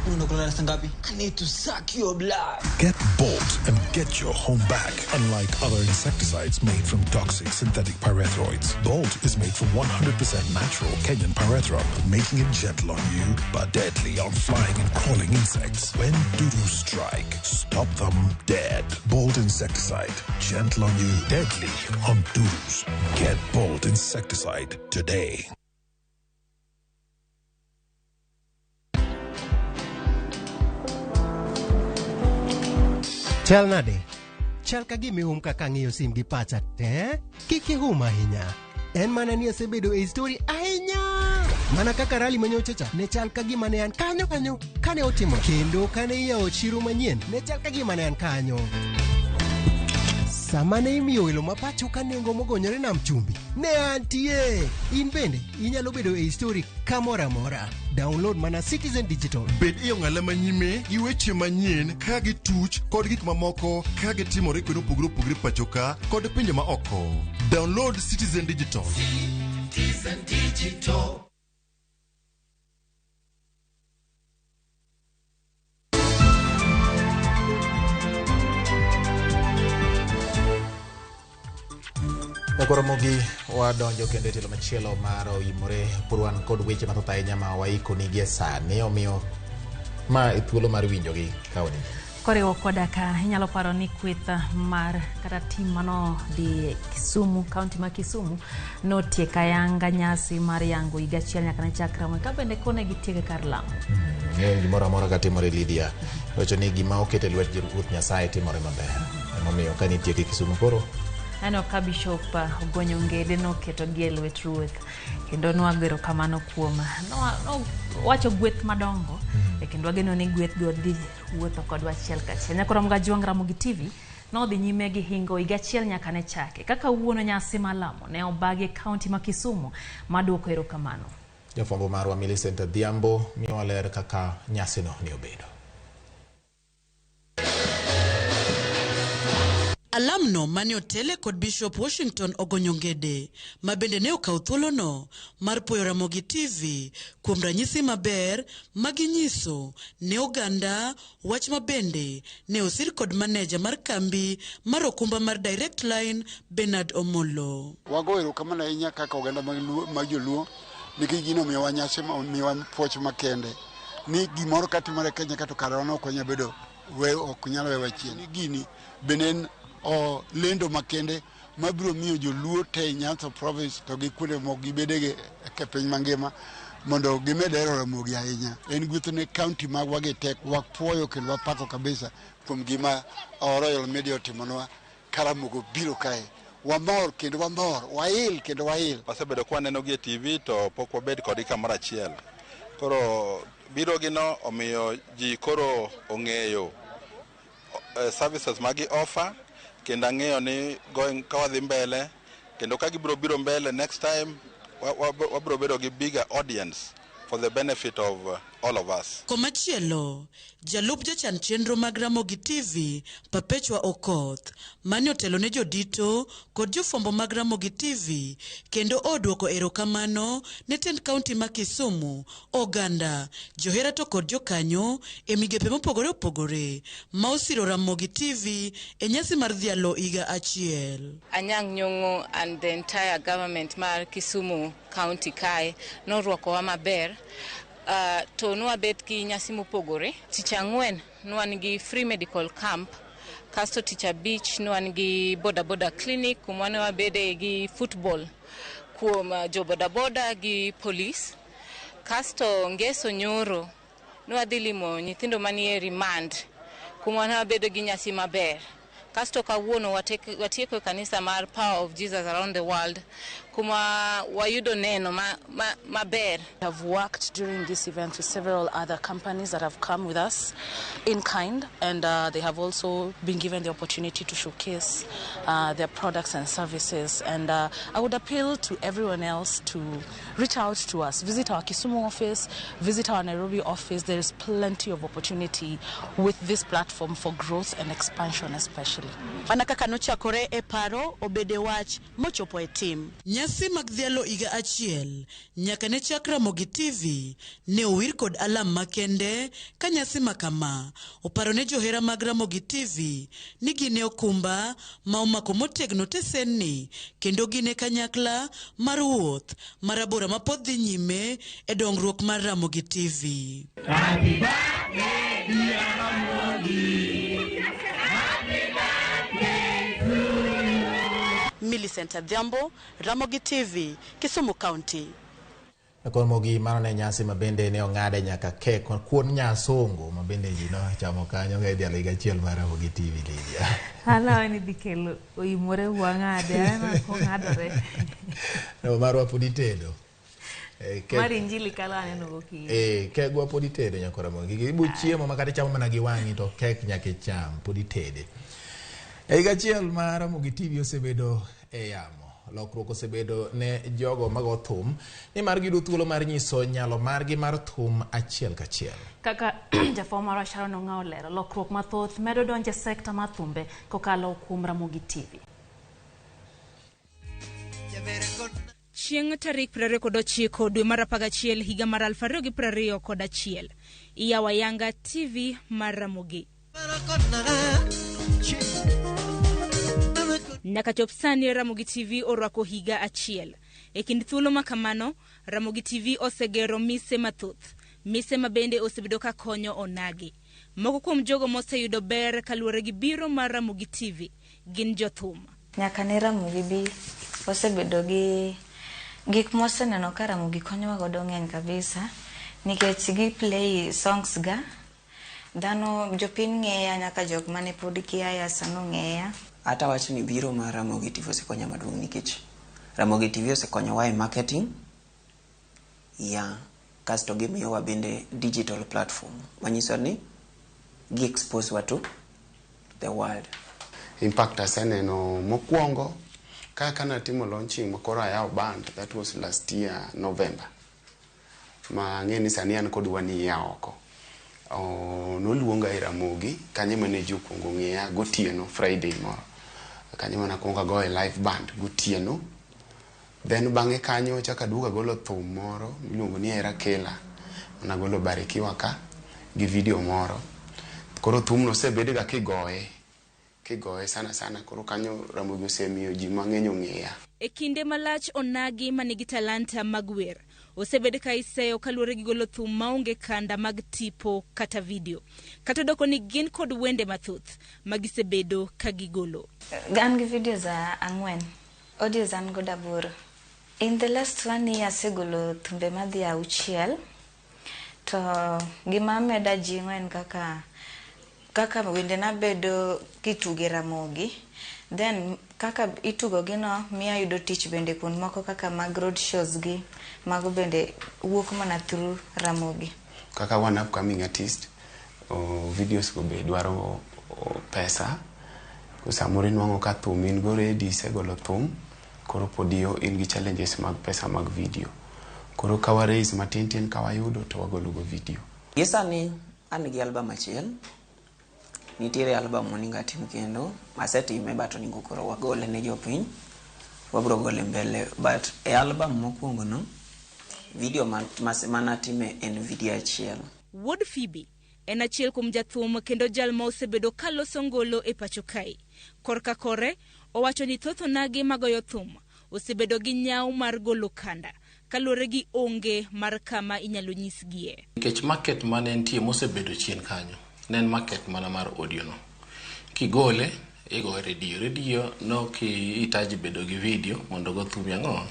I need to suck your blood. Get Bolt and get your home back. Unlike other insecticides made from toxic synthetic pyrethroids, Bolt is made from 100% natural Kenyan pyrethrum, making it gentle on you but deadly on flying and crawling insects. When doodles strike, stop them dead. Bolt insecticide, gentle on you, deadly on doodles. Get Bolt insecticide today. Chal nade? Chal ka gimi kaka ng'iyo sim gi pacha te? Kiki ahinya. En mana ni asebedo e story ahinya. Mana kaka rally manyochacha ne chal ka gima ne an kanyo kane otimo. Kendo kane iyawo chiro manyien ne chal ka gima ne an kanyo. sama ne imiyo welo mapacho ka nengo mogonyore nam chumbi ne antie. In bende inyalo bedo e histori kamoro amora. Download mana Citizen Digital. Bed iyo ng'ala manyime gi weche manyien ka gi tuch kod gik mamoko ka gitimore kuonde opogore pachoka kod pinje ma oko. Download Citizen Digital. Citizen Digital. Ramogi wadonjo kendo telo machielo mar Oimore purwan kod weche mathoth ahinya ma waikoni gie sani, omiyo ma thuolo mar winjogi kauni. Koriwo koda ka inyalo paro ni kweth mar kata tim mano di Kisumu, kaunti ma Kisumu notieka yanga nyasi mar yango higa achiel nyaka ne chakre ka bende kone gitieke kar lamo. Gimoro amora ka timore Lydia, wacho ni gima okete lwet Ruoth Nyasaye timore maber. Omiyo ka nitieke Kisumu koro ano ka Bishop Ogonyo Ngede noketo gi lwet ruoth kendo nwagero kamano kuom no wacho gweth madongo kendo wageno ni gweth go dhi wuotho kodwa achiel kachiel. Nyakorom ga juang Ramogi TV no dhi nyime gi hingo higa achiel nyaka ne chake kaka wuono nyasi malamo ne obagi kaunti ma Kisumu maduoko erokamano. Jafwambo marwa Millicent Dhiambo miyo ler kaka nyasi no ne obedo. Alamno mane otele kod Bishop Washington Ogonyo Ngede ma bende ne okaw thuolono mar puoyo Ramogi TV kuom ranyisi maber maginyiso ne oganda, wach mabende ne osir kod maneja mar kambi mar okumba mar Direct Line Bernard Omolo. Wago erokamano ahinya kaka oganda mag Joluo nikech gino miyowa nyasi, miyowa puoch makende ni gimoro katimore Kenya kata karano ok nyalo bedo ok nyalo wewa chien. Gini benen lendo makende mabiro miyo Joluo te Nyanza province to gi kuonde moko gibede e piny mangima mondo gimed hero Ramogi ahinya. En gwetho ne kaunti magwa gi tek, wapuoyo kendo wapako kabisa kuom gima Royal Media otimonwa ka Ramogi biro kae. Wamor kendo wamor, wail kendo wail. Wasebedo kwa neno gi TV to pok wabed kod kamoro achiel. Koro biro gino omiyo ji koro ong'eyo services magi offer kendo ang'eyo ni going kawadhi mbele kendo ka gibiro biro mbele next time wabiro bedo gi bigger audience for the benefit of all of us. Komachielo, jalup jachan chenro mag Ramogi TV, Perpetua Okoth, mane otelo ne jodito kod jofwambo mag Ramogi TV, kendo oduoko erokamano ne tend kaunti ma Kisumu, oganda, johera to kod jokanyo e migepe mopogore opogore ma osiro Ramogi TV e nyasi mar dhialo higa achiel. Anyang' Nyong'o and the entire government mar Kisumu County kae norwakowa maber. To nwabet ki nyasi mopogore. Tich ang'wen nwan gi free medical camp, kasto tich abich nwan gi boda clinic, kumwane wabede gi football kuom jo boda gi police. Kasto ngeso nyoro nwadhi limo nyithindo manie remand, kumwane wabedo gi nyasi maber. Kasto kawuono watieko kanisa mar Power of Jesus Around the World, kuma wayudo neno maber. I've worked during this event with several other companies that have come with us in kind, and they have also been given the opportunity to showcase their products and services. And I would appeal to everyone else to reach out to us, visit our Kisumu office, visit our Nairobi office. There is plenty of opportunity with this platform for growth and expansion especially. Manaka kanocha kore e paro obede wach mochopo e tim. Nyasi mag dhialo higa achiel nyaka ne chak Ramogi TV ne owir kod alam makende ka nyasi makama oparo ne johera mag Ramogi TV ni gine okumba ma omako motegno tesenni kendo gine kanyakla mar wuoth marabora mapod dhi nyime e dongruok mar Ramogi TV. Happy birthday dear Ramogi. Millicent Dhiambo, Ramogi TV, Kisumu County. Ramogi mano ne nyasi mabende ne ong'ade nyaka kek kuon nyasongo mabende ji no chamo kanyo ga dhialo higa achiel mar Ramogi TV Lydia. Hala ni dikelo Oimore wang'ade ana ko ng'adore. No marwa podi tedo. Mari injili kala neno goki. Kegwa podi tedo nyako Ramogi. Ibu chiemo makata chamo mana gi wang'i to kek nyaka cham podi tede. Higa achiel ma Ramogi TV osebedo e yamo. Lokruok osebedo ne jogo mago thum ni mar gidu thuolo mar nyiso nyalo margi mar thum achiel kachiel. Kaka jafoma mar Sharon Ong'ao lero, lokruok mathoth medo donje sekta mar thumbe kokalo kuom Ramogi TV. Chieng' tarik 29 dwe mar 11 higa mar 2021 iyawa Yanga TV mar Ramogi. Nyaka chop sani Ramogi TV orwako higa achiel. E kind thuolo ma kamano, Ramogi TV osegero mise mathoth. Mise mabende osebedo ka konyo onagi. Moko kuom jogo moseyudo ber kaluwore gi biro mar Ramogi TV gin jothum. Nyaka ne Ramogi bi osebedo gi gik moseneno ka Ramogi konyowa godo ng'eny kabisa nikech gi play songs ga dhano jopiny ng'eya nyaka jok mane pod kiaya sano ng'eya. Ata wacho ni biro mar Ramogi TV osekonyo maduong' nikech Ramogi TV osekonyowa e marketing kasto gimiyowa bende digital platform manyiso ni gi expose wa to the world. Impact aseneno mokwongo kaka natimo launching makoro ayaw band, that was last year November. Ma ng'eni sani an kod wani ya oko. Noluonga e Ramogi kanye mane jokuongo ng'eya gotieno Friday moro. Kanye mana kuonga go e live band gotieno. Then bang'e kanyo chaka duga golo thum moro miluongo ni Era Kela. Na golo Barikiwa ka gi video moro. Koro thum no sebede ga kigoye sana koro kanyo Ramogi osemiyo ji mang'eny ong'eya. E kinde malach onagi manigi talanta mag wer osebed ka iseyo kaluwore gi golo thum maonge kanda mag tipo kata video. Kata doko ni gin kod wende mathoth magisebedo ka gigolo. Gan gi videos 4, audios an goda 8. In the last 1 year segolo thumbe madhi 6. To gima meda jingo en kaka wende na bedo kituge Ramogi, then kaka itugo gino miya yudo tich bende kun moko kaka mag road shows gi mago bende wuok mana through Ramogi. Kaka one upcoming artist, videos go be dwaro pesa. Kusamuri nwang'o ka thum in go ready segolo thum, koro podio in gi challenges mag pesa mag video. Koro kawa raise matin kawayudo to wagolo go video. Yesa ni an gi album achiel. Nitiere album moninga tim kendo asetime bato ningo koro wagole ne jopiny wabro gole mbele but e album mokwongo no video mana time en video achiel. Wood Phoebe en achiel kuom jathum kendo jal ma osebedo kaloso ngolo e pacho kae. Korka kore owacho ni thoth onagi magoyo thum osebedo gi nyaw mar golo kanda kaluwore gi onge mar kama inyalo nyisgie. Nikech market mane nitie mosebedo chien kanyo nen market mana mar audio no. Kigole ego radio no ki itaji bedo gi video mondo go thum yango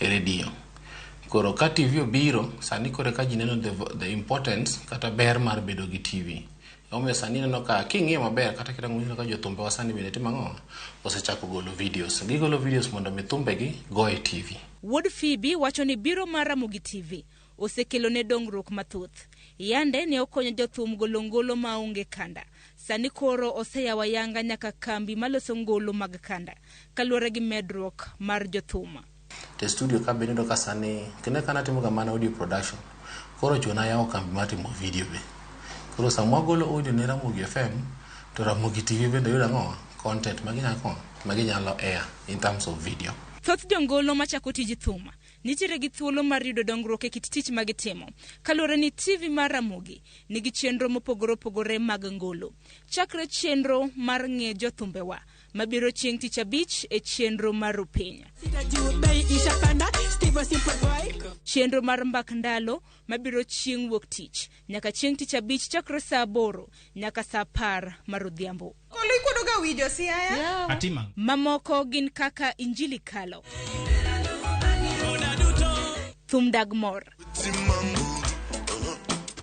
e radio. Koro ka TV obiro sani kore ka jineno the importance kata ber mar bedo gi TV. Ome sani neno ka king'iyo maber kata kira ng'uyo ka jothumbe wasani bende timango osechako golo videos. Gigolo videos mondo mithumbe gi go e TV. Wood Phoebe wacho ni biro mar Ramogi TV osekelo ne dongruok mathoth. Yande ne okonyo jothum golo ngolo maonge kanda. Sani koro oseyawa Yanga nyaka kambi maloso ngolo mag kanda kaluwore gi medruok mar jothum. Te studio ka bende ka sani kene kana timo kamano audio production. Koro chuna yawo kambi matimo video be. Koro samwa golo audio ne Ramogi FM to Ramogi TV bende yudo ngo content maginyalo air in terms of video. Thoth jongolo machako tij thum nitiere gi thuolo mar yudo dongruok e kit tich magitimo kaluwore ni TV mar Ramogi nigi chenro mopogore mag ngolo. Chakre chenro mar ng'e jothumbewa mabiro chieng' tich abich e chenro mar Rupenya. Chenro mar mbak ndalo mabiro chieng' wuok tich nyaka chieng' tich abich chakre saa 8 nyaka saa 10 mar odhiambo. Mamoko gin kaka Injili Kalo, Thum Dagmor,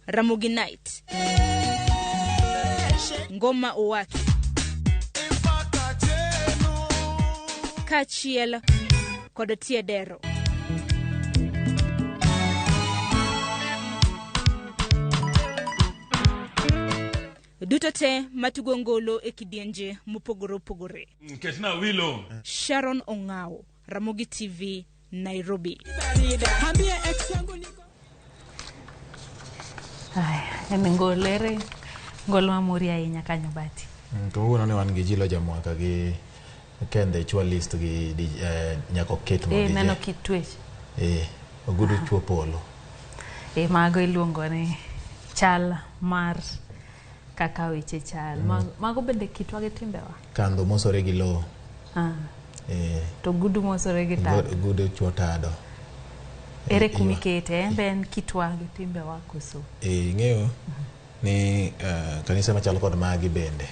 Ramogi Night, Ngoma Owaki, Kachiel kod Tiedero. Duto te matugo ngolo e kidienje mopogore opogore. Ketna wilo. Sharon Ongao, Ramogi TV, Nairobi. En ngolere ngolo amori ahinya kanyo bati. To uno ne wan gi jilo jamwaka gi kende chwa list gi nyako ket mo. Neno kitwech. Ogudu chwo polo. Mago iluongo ni chal mar kaka weche chal. Mago bende kitwa gi timbewa. Kando mosore gi lo. To gudu mosore gi tado. Gudu chwo tado. Ere kumikete ben kitwa gi timbewa koso. Ng'eyo ni kanisa machalo kod magi bende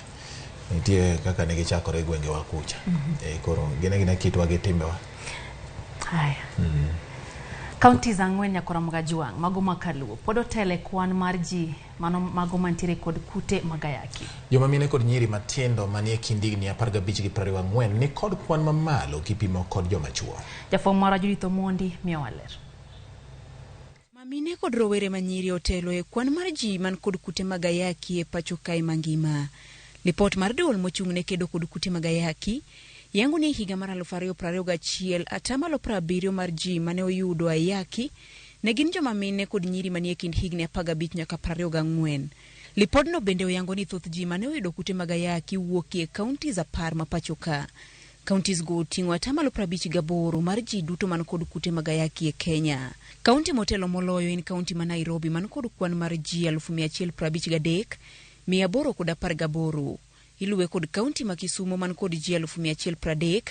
nitie kaka ne gichakore gwenge wa kucha. Koro gine kitwa gi timbewa. Haya. Counties ang'wen nyakora Magajuang, mago makaluo, pod otele kwan mar ji mago mantiere kod kute magayaki. Joma mine kod nyiri matindo manie kind higni 15 gi 24 ni kod kwan mamalo kipimo kod joma chuo. Jafwambo marwa Judith Omondi miyo waler. Mamine kod rowere manyiri otelo e kwan mar ji man kod kute magayaki e pacho kae mangima. Lipot mar duol mochung'ne kedo kod kute magayaki yangu ni higa mar 2021 atamalo 70 mar ji mane oyudo ayaki ne gin joma mine kod nyiri manie kind higni 15 nyaka 24. Lipodno bende oyango ni thoth ji mane oyudo kute magayaki wuokie counties 10 ma pacho ka. Counties go ting'o atamalo 58 mar ji duto man kod kute magayaki e Kenya. County motelo moloyo en county ma Nairobi man kod kwan mar ji 1153 818. Iluwe kod county ma Kisumu man kod ji 1130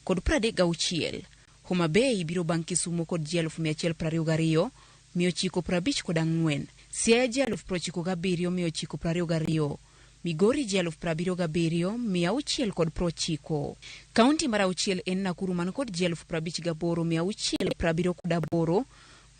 kod 36. Homa Bay biro bang' Kisumu kod ji 1122 954. Siaya ji 997 922. Migori ji 77 690. County mar auchiel en Nakuru man kod ji 58 678.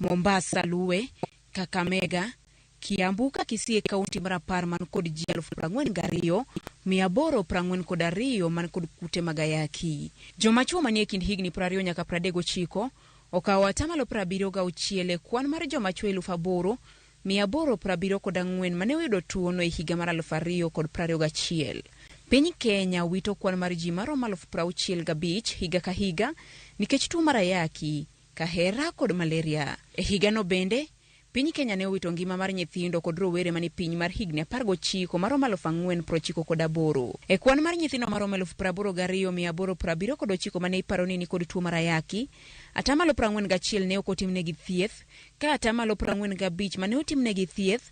Mombasa luwe, Kakamega, Kiambu ka Kisii county mar 10 man kod ji 42 842 man kod kute magayaki. Joma chuo manie kind higni 20 nyaka 39 okawo atamalo 76 kwan mar joma chuo 8,874 mane oyudo tuono e higa mar 2021. Piny Kenya wito kwan mar ji maromo 65,000 higa ka higa nikech tuo mar ayaki, kahera kod malaria. E higa no bende Piny Kenya ne owito ngima mar nyithindo kod rowere mani piny mar higni 19 maromo 498. E kwan mar nyithindo maromo 82,879 mane iparo ni kod tuo mar ayaki, atamalo 41 ne okotimnegi thieth, ka atamalo 45 mane otimnegi thieth,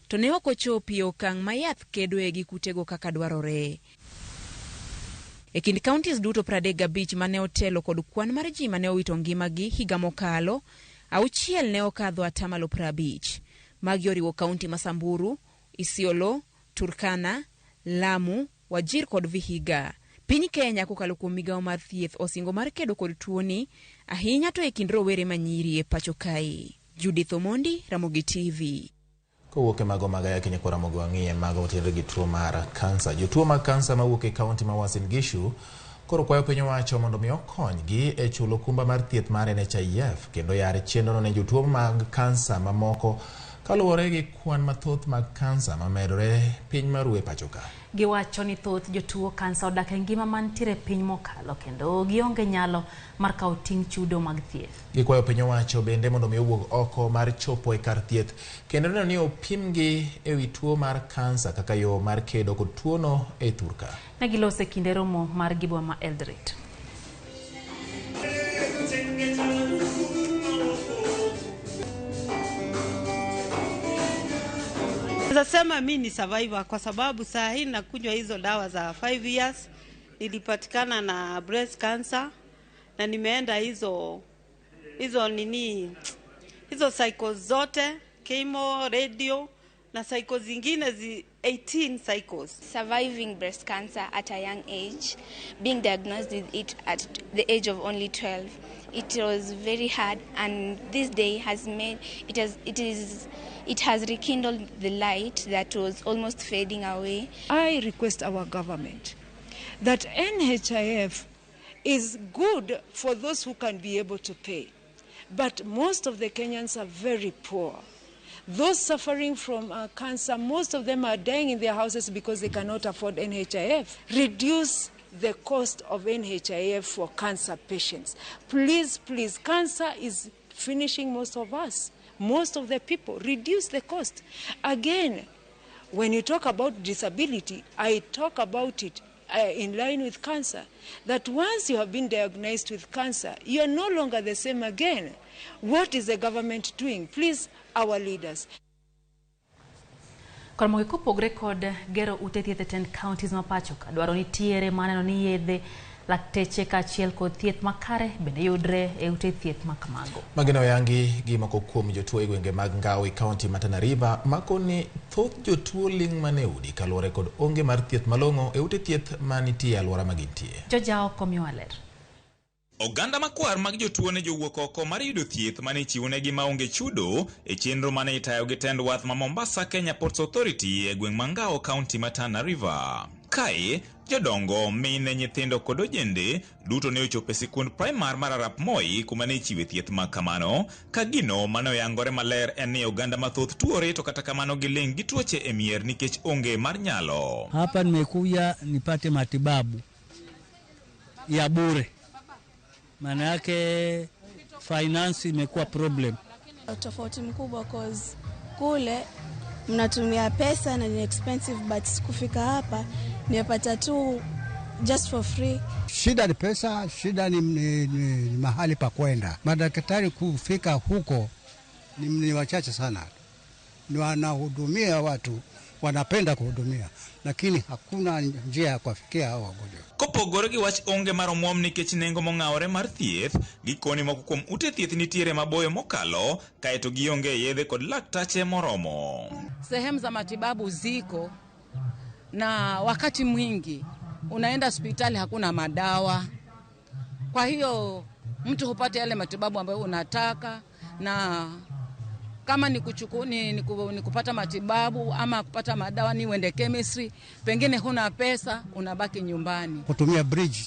to ne okochopi okang' ma yath kedoe gi kutego kaka dwarore. E kind counties duto 35 mane otelo kod kwan mar ji mane owito ngimagi higa mokalo, 6 ne okadho atamalo 50. Magi oriwo kaunti ma Samburu, Isiolo, Turkana, Lamu, Wajir kod Vihiga. Piny Kenya kokalo kuom migawo mar thieth osingo mar kedo kod tuoni ahinya to e kind rowere manyiri e pacho kae. Judith Omondi, Ramogi TV. Kowuok e mago magayaki nyako Ramogi wang'iye mago otenre gi tuo mar kansa. Jotuo mag kansa mawuok e kaunti ma Uasin Gishu koro kwayo piny owacho mondo mi okonygi e chulo kumba mar thieth mar NHIF kendo yare chenro ne jotuo mag kansa mamoko kaluwore gi kwan mathoth mag kansa mamedore piny mar pacho ka. Giwacho ni thoth jotuo kansa odak e ngima mantiere piny mokalo kendo gionge nyalo mar kawo ting' chudo mag thieth. Gikwayo piny owacho bende mondo mi owuog oko mar chopo e kar thieth kendo neno ni opimgi e wi tuo mar kansa kaka yo mar kedo kod tuono e thurka. Ne gilose kinde romo mar Gibwa ma Eldoret. Nasema mimi ni survivor kwa sababu saa hii nakunywa hizo dawa za 5 years. Nilipatikana na breast cancer na nimeenda hizo cycles zote, chemo, radio na cycles zingine 18 cycles. Surviving breast cancer at a young age, being diagnosed with it at the age of only 12. It was very hard, and this day has made it has rekindled the light that was almost fading away. I request our government that NHIF is good for those who can be able to pay, but most of the Kenyans are very poor. Those suffering from cancer, most of them are dying in their houses because they cannot afford NHIF. Reduce the cost of NHIF for cancer patients. Please, please, cancer is finishing most of us, most of the people. Reduce the cost. Again, when you talk about disability, I talk about it in line with cancer, that once you have been diagnosed with cancer, you are no longer the same again. What is the government doing? Please, our leaders. Kormo kupogre kod gero ute thieth ten counties mapachoka dwaro ni tiere maneno ni yedhe lakteche kachiel kod thieth makare bende yudre e ute thieth makamago. Magino yangi gi moko kuom jotuo e gwenge mag Ngawi County ma Tana River makoni thoth jotuo ling maneudi kaluwore kod onge mar thieth malong'o e ute thieth manitie alwora magintie. Jojao komioaler. Oganda makwar mag jotuo ne jowuok oko mar yudo thieth mane chiwonegi maonge chudo e chenro mane itayo gi tend wath ma Mombasa Kenya Ports Authority e gweng' ma Ngawi County ma Tana River. Kae jodongo, mine, nyithindo kod ojende duto ne ochopo e sikund primar mar Arap Moi kuma ne chiwe thieth ma kamano ka gino mane oyangore maler en ni oganda mathoth tuore to kata kamano giling gi tuoche e mier nikech onge mar nyalo. Hapa nimekuja nipate matibabu ya bure. Maana yake finance imekuwa problem. Tofauti mkubwa cause kule mnatumia pesa na ni expensive, but kufika hapa nimepata tu just for free. Shida ni pesa, shida ni mahali pa kwenda. Madaktari kufika huko ni wachache sana. Ni wanahudumia watu, wanapenda kuhudumia, lakini hakuna njia ya kufikia hao wagonjwa. Kopogore gi wach onge mar omwom nikech nengo mong'awore mar thieth, gikoni moko kuom ute thieth nitiere maboyo mokalo, kaeto gionge yedhe kod laktache moromo. Sehemu za matibabu ziko na wakati mwingi unaenda hospitali hakuna madawa. Kwa hiyo mtu hupata yale matibabu ambayo unataka, na kama ni kupata matibabu ama kupata madawa ni uende chemistry, pengine huna pesa, unabaki nyumbani. Kutumia bridge,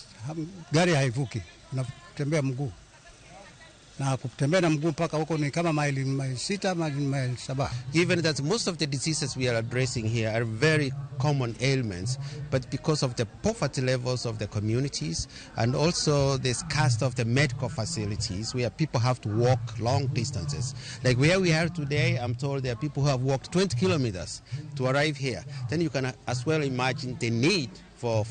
gari haivuki, unatembea mguu. Na kutembea na mguu mpaka huko ni kama maili 6 maili 7. Given that most of the diseases we are addressing here are very common ailments, but because of the poverty levels of the communities and also the scarcity of the medical facilities where people have to walk long distances. Like where we are today, I'm told there are people who have walked 20 kilometers to arrive here. Then you can as well imagine the need for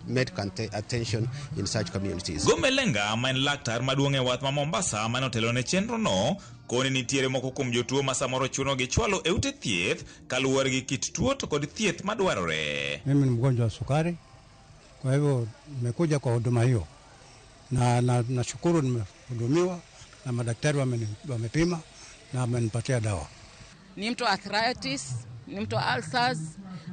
medical attention in such communities. Gomelenga main laktar maduong' e wath ma Mombasa manotelo ne chenro no koni nitiere moko kuom jotuo ma samoro chuno gi chwalo e ute thieth kaluwore gi kit tuo to kod thieth madwarore. Mimi ni mgonjwa wa sukari, kwa hivyo nimekuja kwa huduma hiyo, na nashukuru nimehudumiwa na madaktari wamepima na wamenipatia dawa. Ni mtu arthritis, ni mtu ulcers,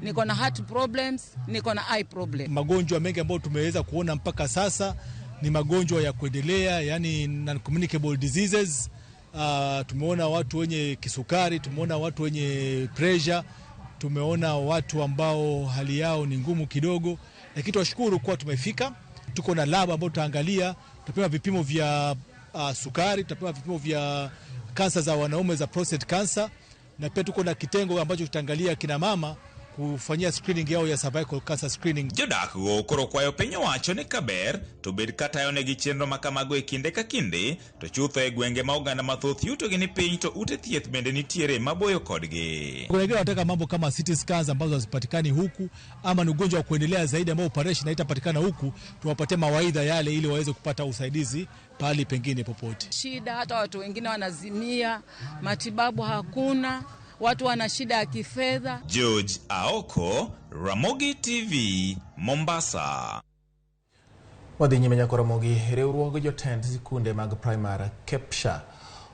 niko na heart problems, niko na eye problem. Magonjwa mengi ambayo tumeweza kuona mpaka sasa ni magonjwa ya kuendelea, yani non-communicable diseases. Tumeona watu wenye kisukari, tumeona watu wenye pressure, tumeona watu ambao hali yao ni ngumu kidogo, lakini tunashukuru kuwa tumefika. Tuko na lab ambayo tutaangalia, tutapima vipimo vya sukari, tutapima vipimo vya kansa za wanaume za prostate cancer, na pia tuko na kitengo ambacho tutaangalia kina mama kufanyia screening yao ya cervical cancer screening. Jodak go koro kwayo piny owacho ni kaber to bed katayo ne gi chenro makamago e kinde ka kinde to chutho e gwenge ma oganda mathoth yuto gi ni piny to ute thieth bende nitiere maboyo kodgi. Kuna wengine wanataka mambo kama CT scans ambazo hazipatikani huku, ama ni ugonjwa wa kuendelea zaidi ambao operation haitapatikana huku, tuwapatie mawaidha yale ili waweze kupata usaidizi pale pengine popote. Shida hata watu wengine wanazimia, matibabu hakuna, watu wana shida ya kifedha. George Aoko, Ramogi TV, Mombasa. Wadhi nyime nyako Ramogi, riwruoge jotend sikunde mag primar Kepsha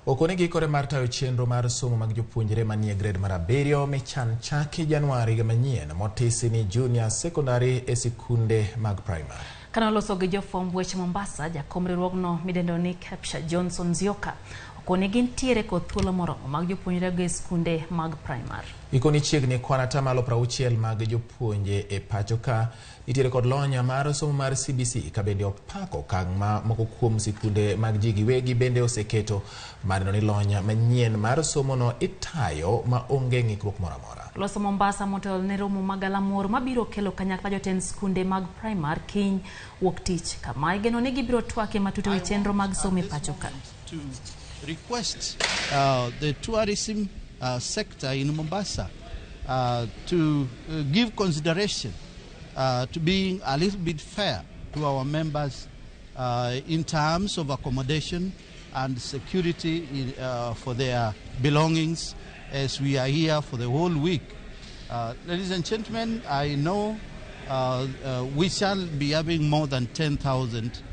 okone gikore mar tayo chenro mar somo mag jopuonjre manie grade mar 7 michan chaki Januari ga manyien motisi ni junior secondary e sikunde mag primar. Kana loso gi jofwamb weche Mombasa, jakom riwruogno midendo ni Kepsha Johnson Zioka koni gintiere kod thuolo moromo mag jopuonjre go e skunde mag primar. Ikoni chiegni kwan atamalo 60 mag jopuonje e pacho ka nitiere kod lony mar somo mar CBC ka bende opako kang' ma moko kuom sikunde mag ji giwegi bende oseketo mar neno ni lony manyien mar somo no itayo ma onge ng'ikruok moro amora. Loso Mombasa motel ne romo mag alamor mabiro kelo kanyakla jotend skunde mag primar kiny wuok tich kama igeno ni gibiro twake matut e chenro mag somo e pacho ka. To request the tourism sector in Mombasa to give consideration to being a little bit fair to our members in terms of accommodation and security for their belongings as we are here for the whole week. Ladies and gentlemen, I know we shall be having more than 10,000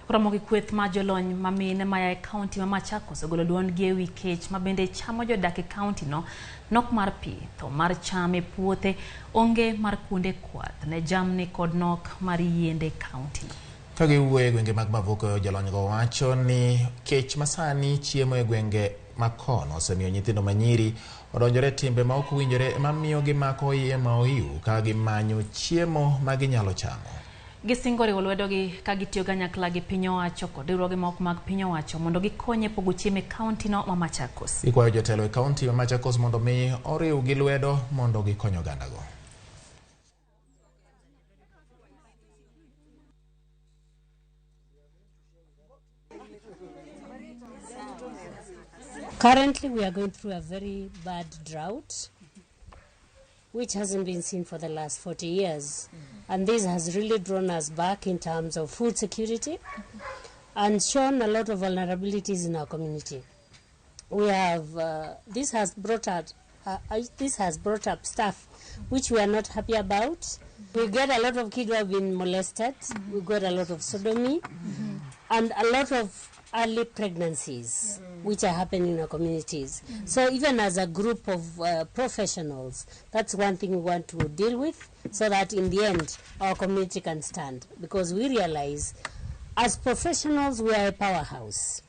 Ramogi kweth ma jolony mamine maya e county ma Machakos ogolo duond gi ewi kech ma bende chamo jodak e county no nok mar pi to mar cham e puothe onge mar kuonde kwath ne jamni kod nok mar yiende county no. Ka giwuoyo e gwenge mag Mavuko, jolony go wacho ni kech masani chiemo e gwenge makono osemiyo nyithindo manyiri odonjore timbe ma ok winjore mamiyo gimako iye ma ohiu ka gimanyo chiemo ma ginyalo chamo. Gisingori olwedogi ka gitiyo kanyakla gi piny owacho kod riwruoge moko mag piny owacho mondo gikonye pogo chiemo e kaunti no ma Machakos. Ikwayo jotelo e kaunti ma Machakos mondo mi oriw gi lwedo mondo gikonyo oganda go. Currently, we are going through a very bad drought, which hasn't been seen for the last 40 years. And this has really drawn us back in terms of food security and shown a lot of vulnerabilities in our community. We have, this has brought up stuff which we are not happy about. We get a lot of kids who have been molested, we got a lot of sodomy, and a lot of early pregnancies which are happening in our communities. So even as a group of professionals, that's one thing we want to deal with so that in the end our community can stand, because we realize as professionals we are a powerhouse.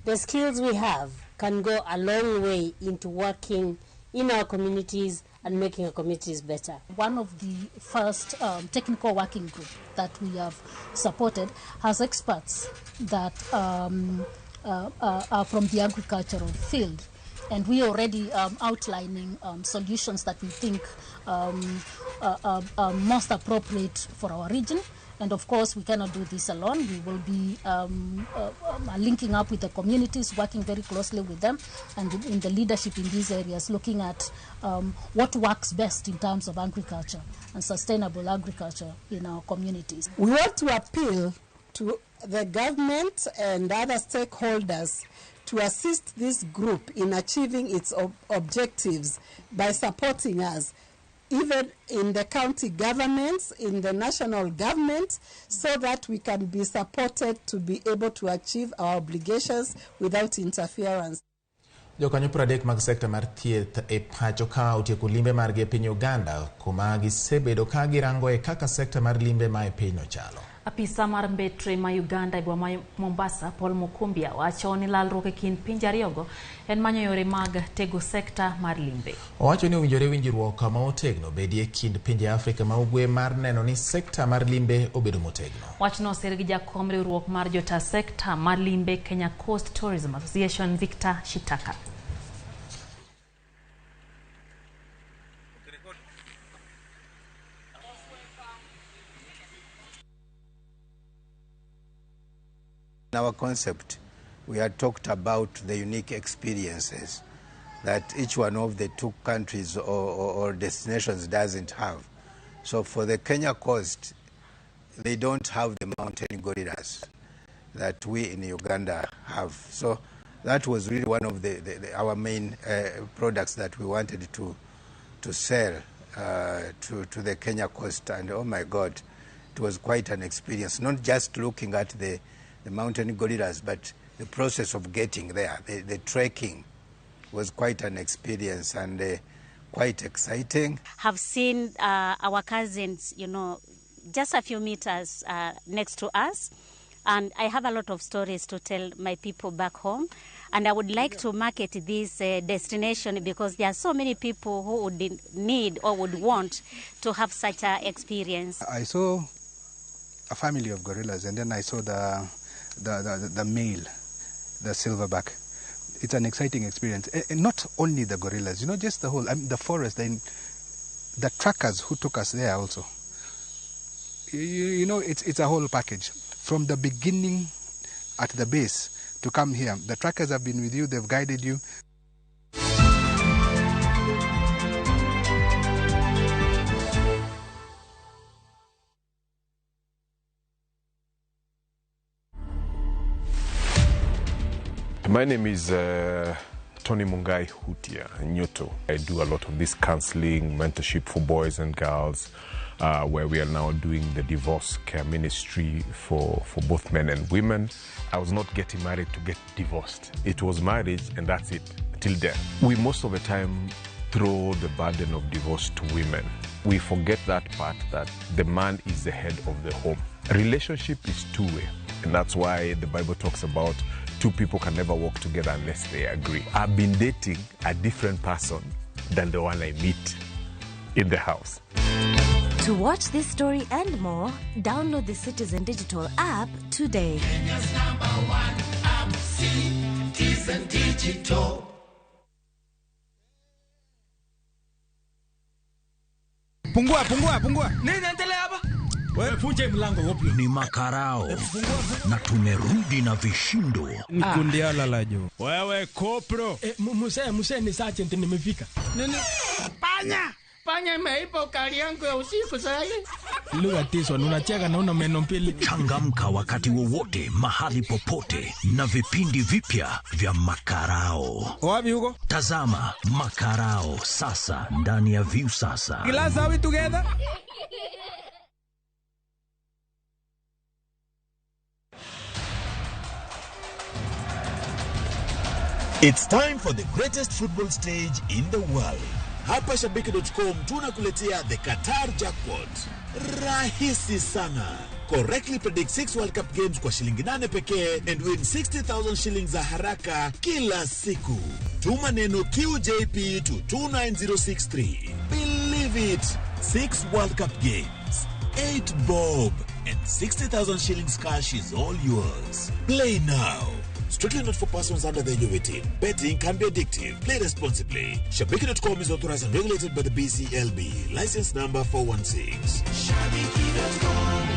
The skills we have can go a long way into working in our communities and making our communities better. One of the first technical working group that we have supported has experts that are from the agricultural field, and we are already outlining solutions that we think are most appropriate for our region. And of course, we cannot do this alone. We will be linking up with the communities, working very closely with them, and in the leadership in these areas, looking at what works best in terms of agriculture and sustainable agriculture in our communities. We want to appeal to the government and other stakeholders to assist this group in achieving its objectives by supporting us, even in the county governments, in the national government, so that we can be supported to be able to achieve our obligations without interference. Jokanyo 30 mag sekta mar thieth e pacho ka otieko limbe margi e piny Uganda, kuma gisebedo ka girango e kaka sekta mar limbe ma e pinyno chalo. Apisa mar mbetre ma Uganda e boma Mombasa, Paul Mukumbia, wacho ni lalruok e kind pinje ariyogo en manyo yore mag tego sekta mar limbe. Owacho ni owinjore winjruok ma otegno bedie kind pinje Afrika ma ugwe mar neno ni sekta mar limbe obedo motegno. Wachno oser gi jakom riwruok mar jota sekta mar limbe Kenya Coast Tourism Association, Victor Shitaka. In our concept, we had talked about the unique experiences that each one of the two countries or destinations doesn't have. So for the Kenya coast, they don't have the mountain gorillas that we in Uganda have. So that was really one of our main products that we wanted to sell to the Kenya coast. And oh my God, it was quite an experience, not just looking at the mountain gorillas, but the process of getting there, the trekking was quite an experience and quite exciting. Have seen our cousins, you know, just a few meters next to us, And I have a lot of stories to tell my people back home. And I would like to market this destination because there are so many people who would need or would want to have such an experience. I saw a family of gorillas, and then I saw the male, the silverback. It's an exciting experience. And not only the gorillas, just the whole, the forest, the trackers who took us there also. It's a whole package. From the beginning at the base to come here, the trackers have been with you, they've guided you. My name is Tony Mungai Hutia Nyoto. I do a lot of this counseling, mentorship for boys and girls, where we are now doing the divorce care ministry for both men and women. I was not getting married to get divorced. It was marriage and that's it, till death. We most of the time throw the burden of divorce to women. We forget that part, that the man is the head of the home. A relationship is two-way, and that's why the Bible talks about two people can never work together unless they agree. I've been dating a different person than the one I meet in the house. To watch this story and more, download the Citizen Digital app today. Kenya's #1 app, Citizen Digital. Pungua. Nini endelea hapa? Wewe funje mlango wapi? Ni makarao. Na tumerudi na vishindo. Mkundiala la jo. Wewe kopro. Muse ni sergeant nimefika. Nini? Panya imeipa ukali yangu ya usiku sasa. Lugha tiswa unacheka na una meno mbili. Changamka wakati wowote, mahali popote na vipindi vipya vya makarao. Wapi huko? Tazama makarao sasa ndani ya View sasa. Glass are we together? It's time for the greatest football stage in the world. Hapa Shabiki.com tunakuletea the Qatar Jackpot. Rahisi sana. Correctly predict 6 World Cup games kwa shilingi 8 pekee and win 60,000 shillings za haraka kila siku. Tuma neno QJP to 29063. Believe it. 6 World Cup games, 8 bob, and 60,000 shillings cash is all yours. Play now. Strictly not for persons under the age of 18. Betting can be addictive. Play responsibly. Shabiki.com is authorized and regulated by the BCLB. License number 416. Shabiki.com.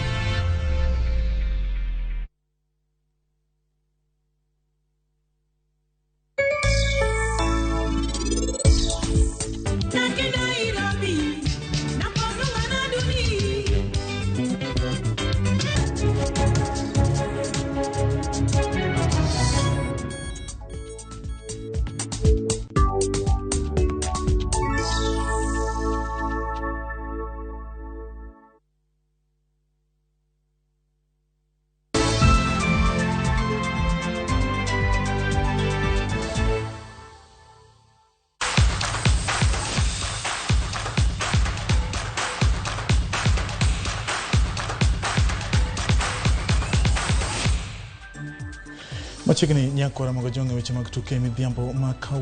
Machikini nyakora magajonga weche mag tuke midhiambo makau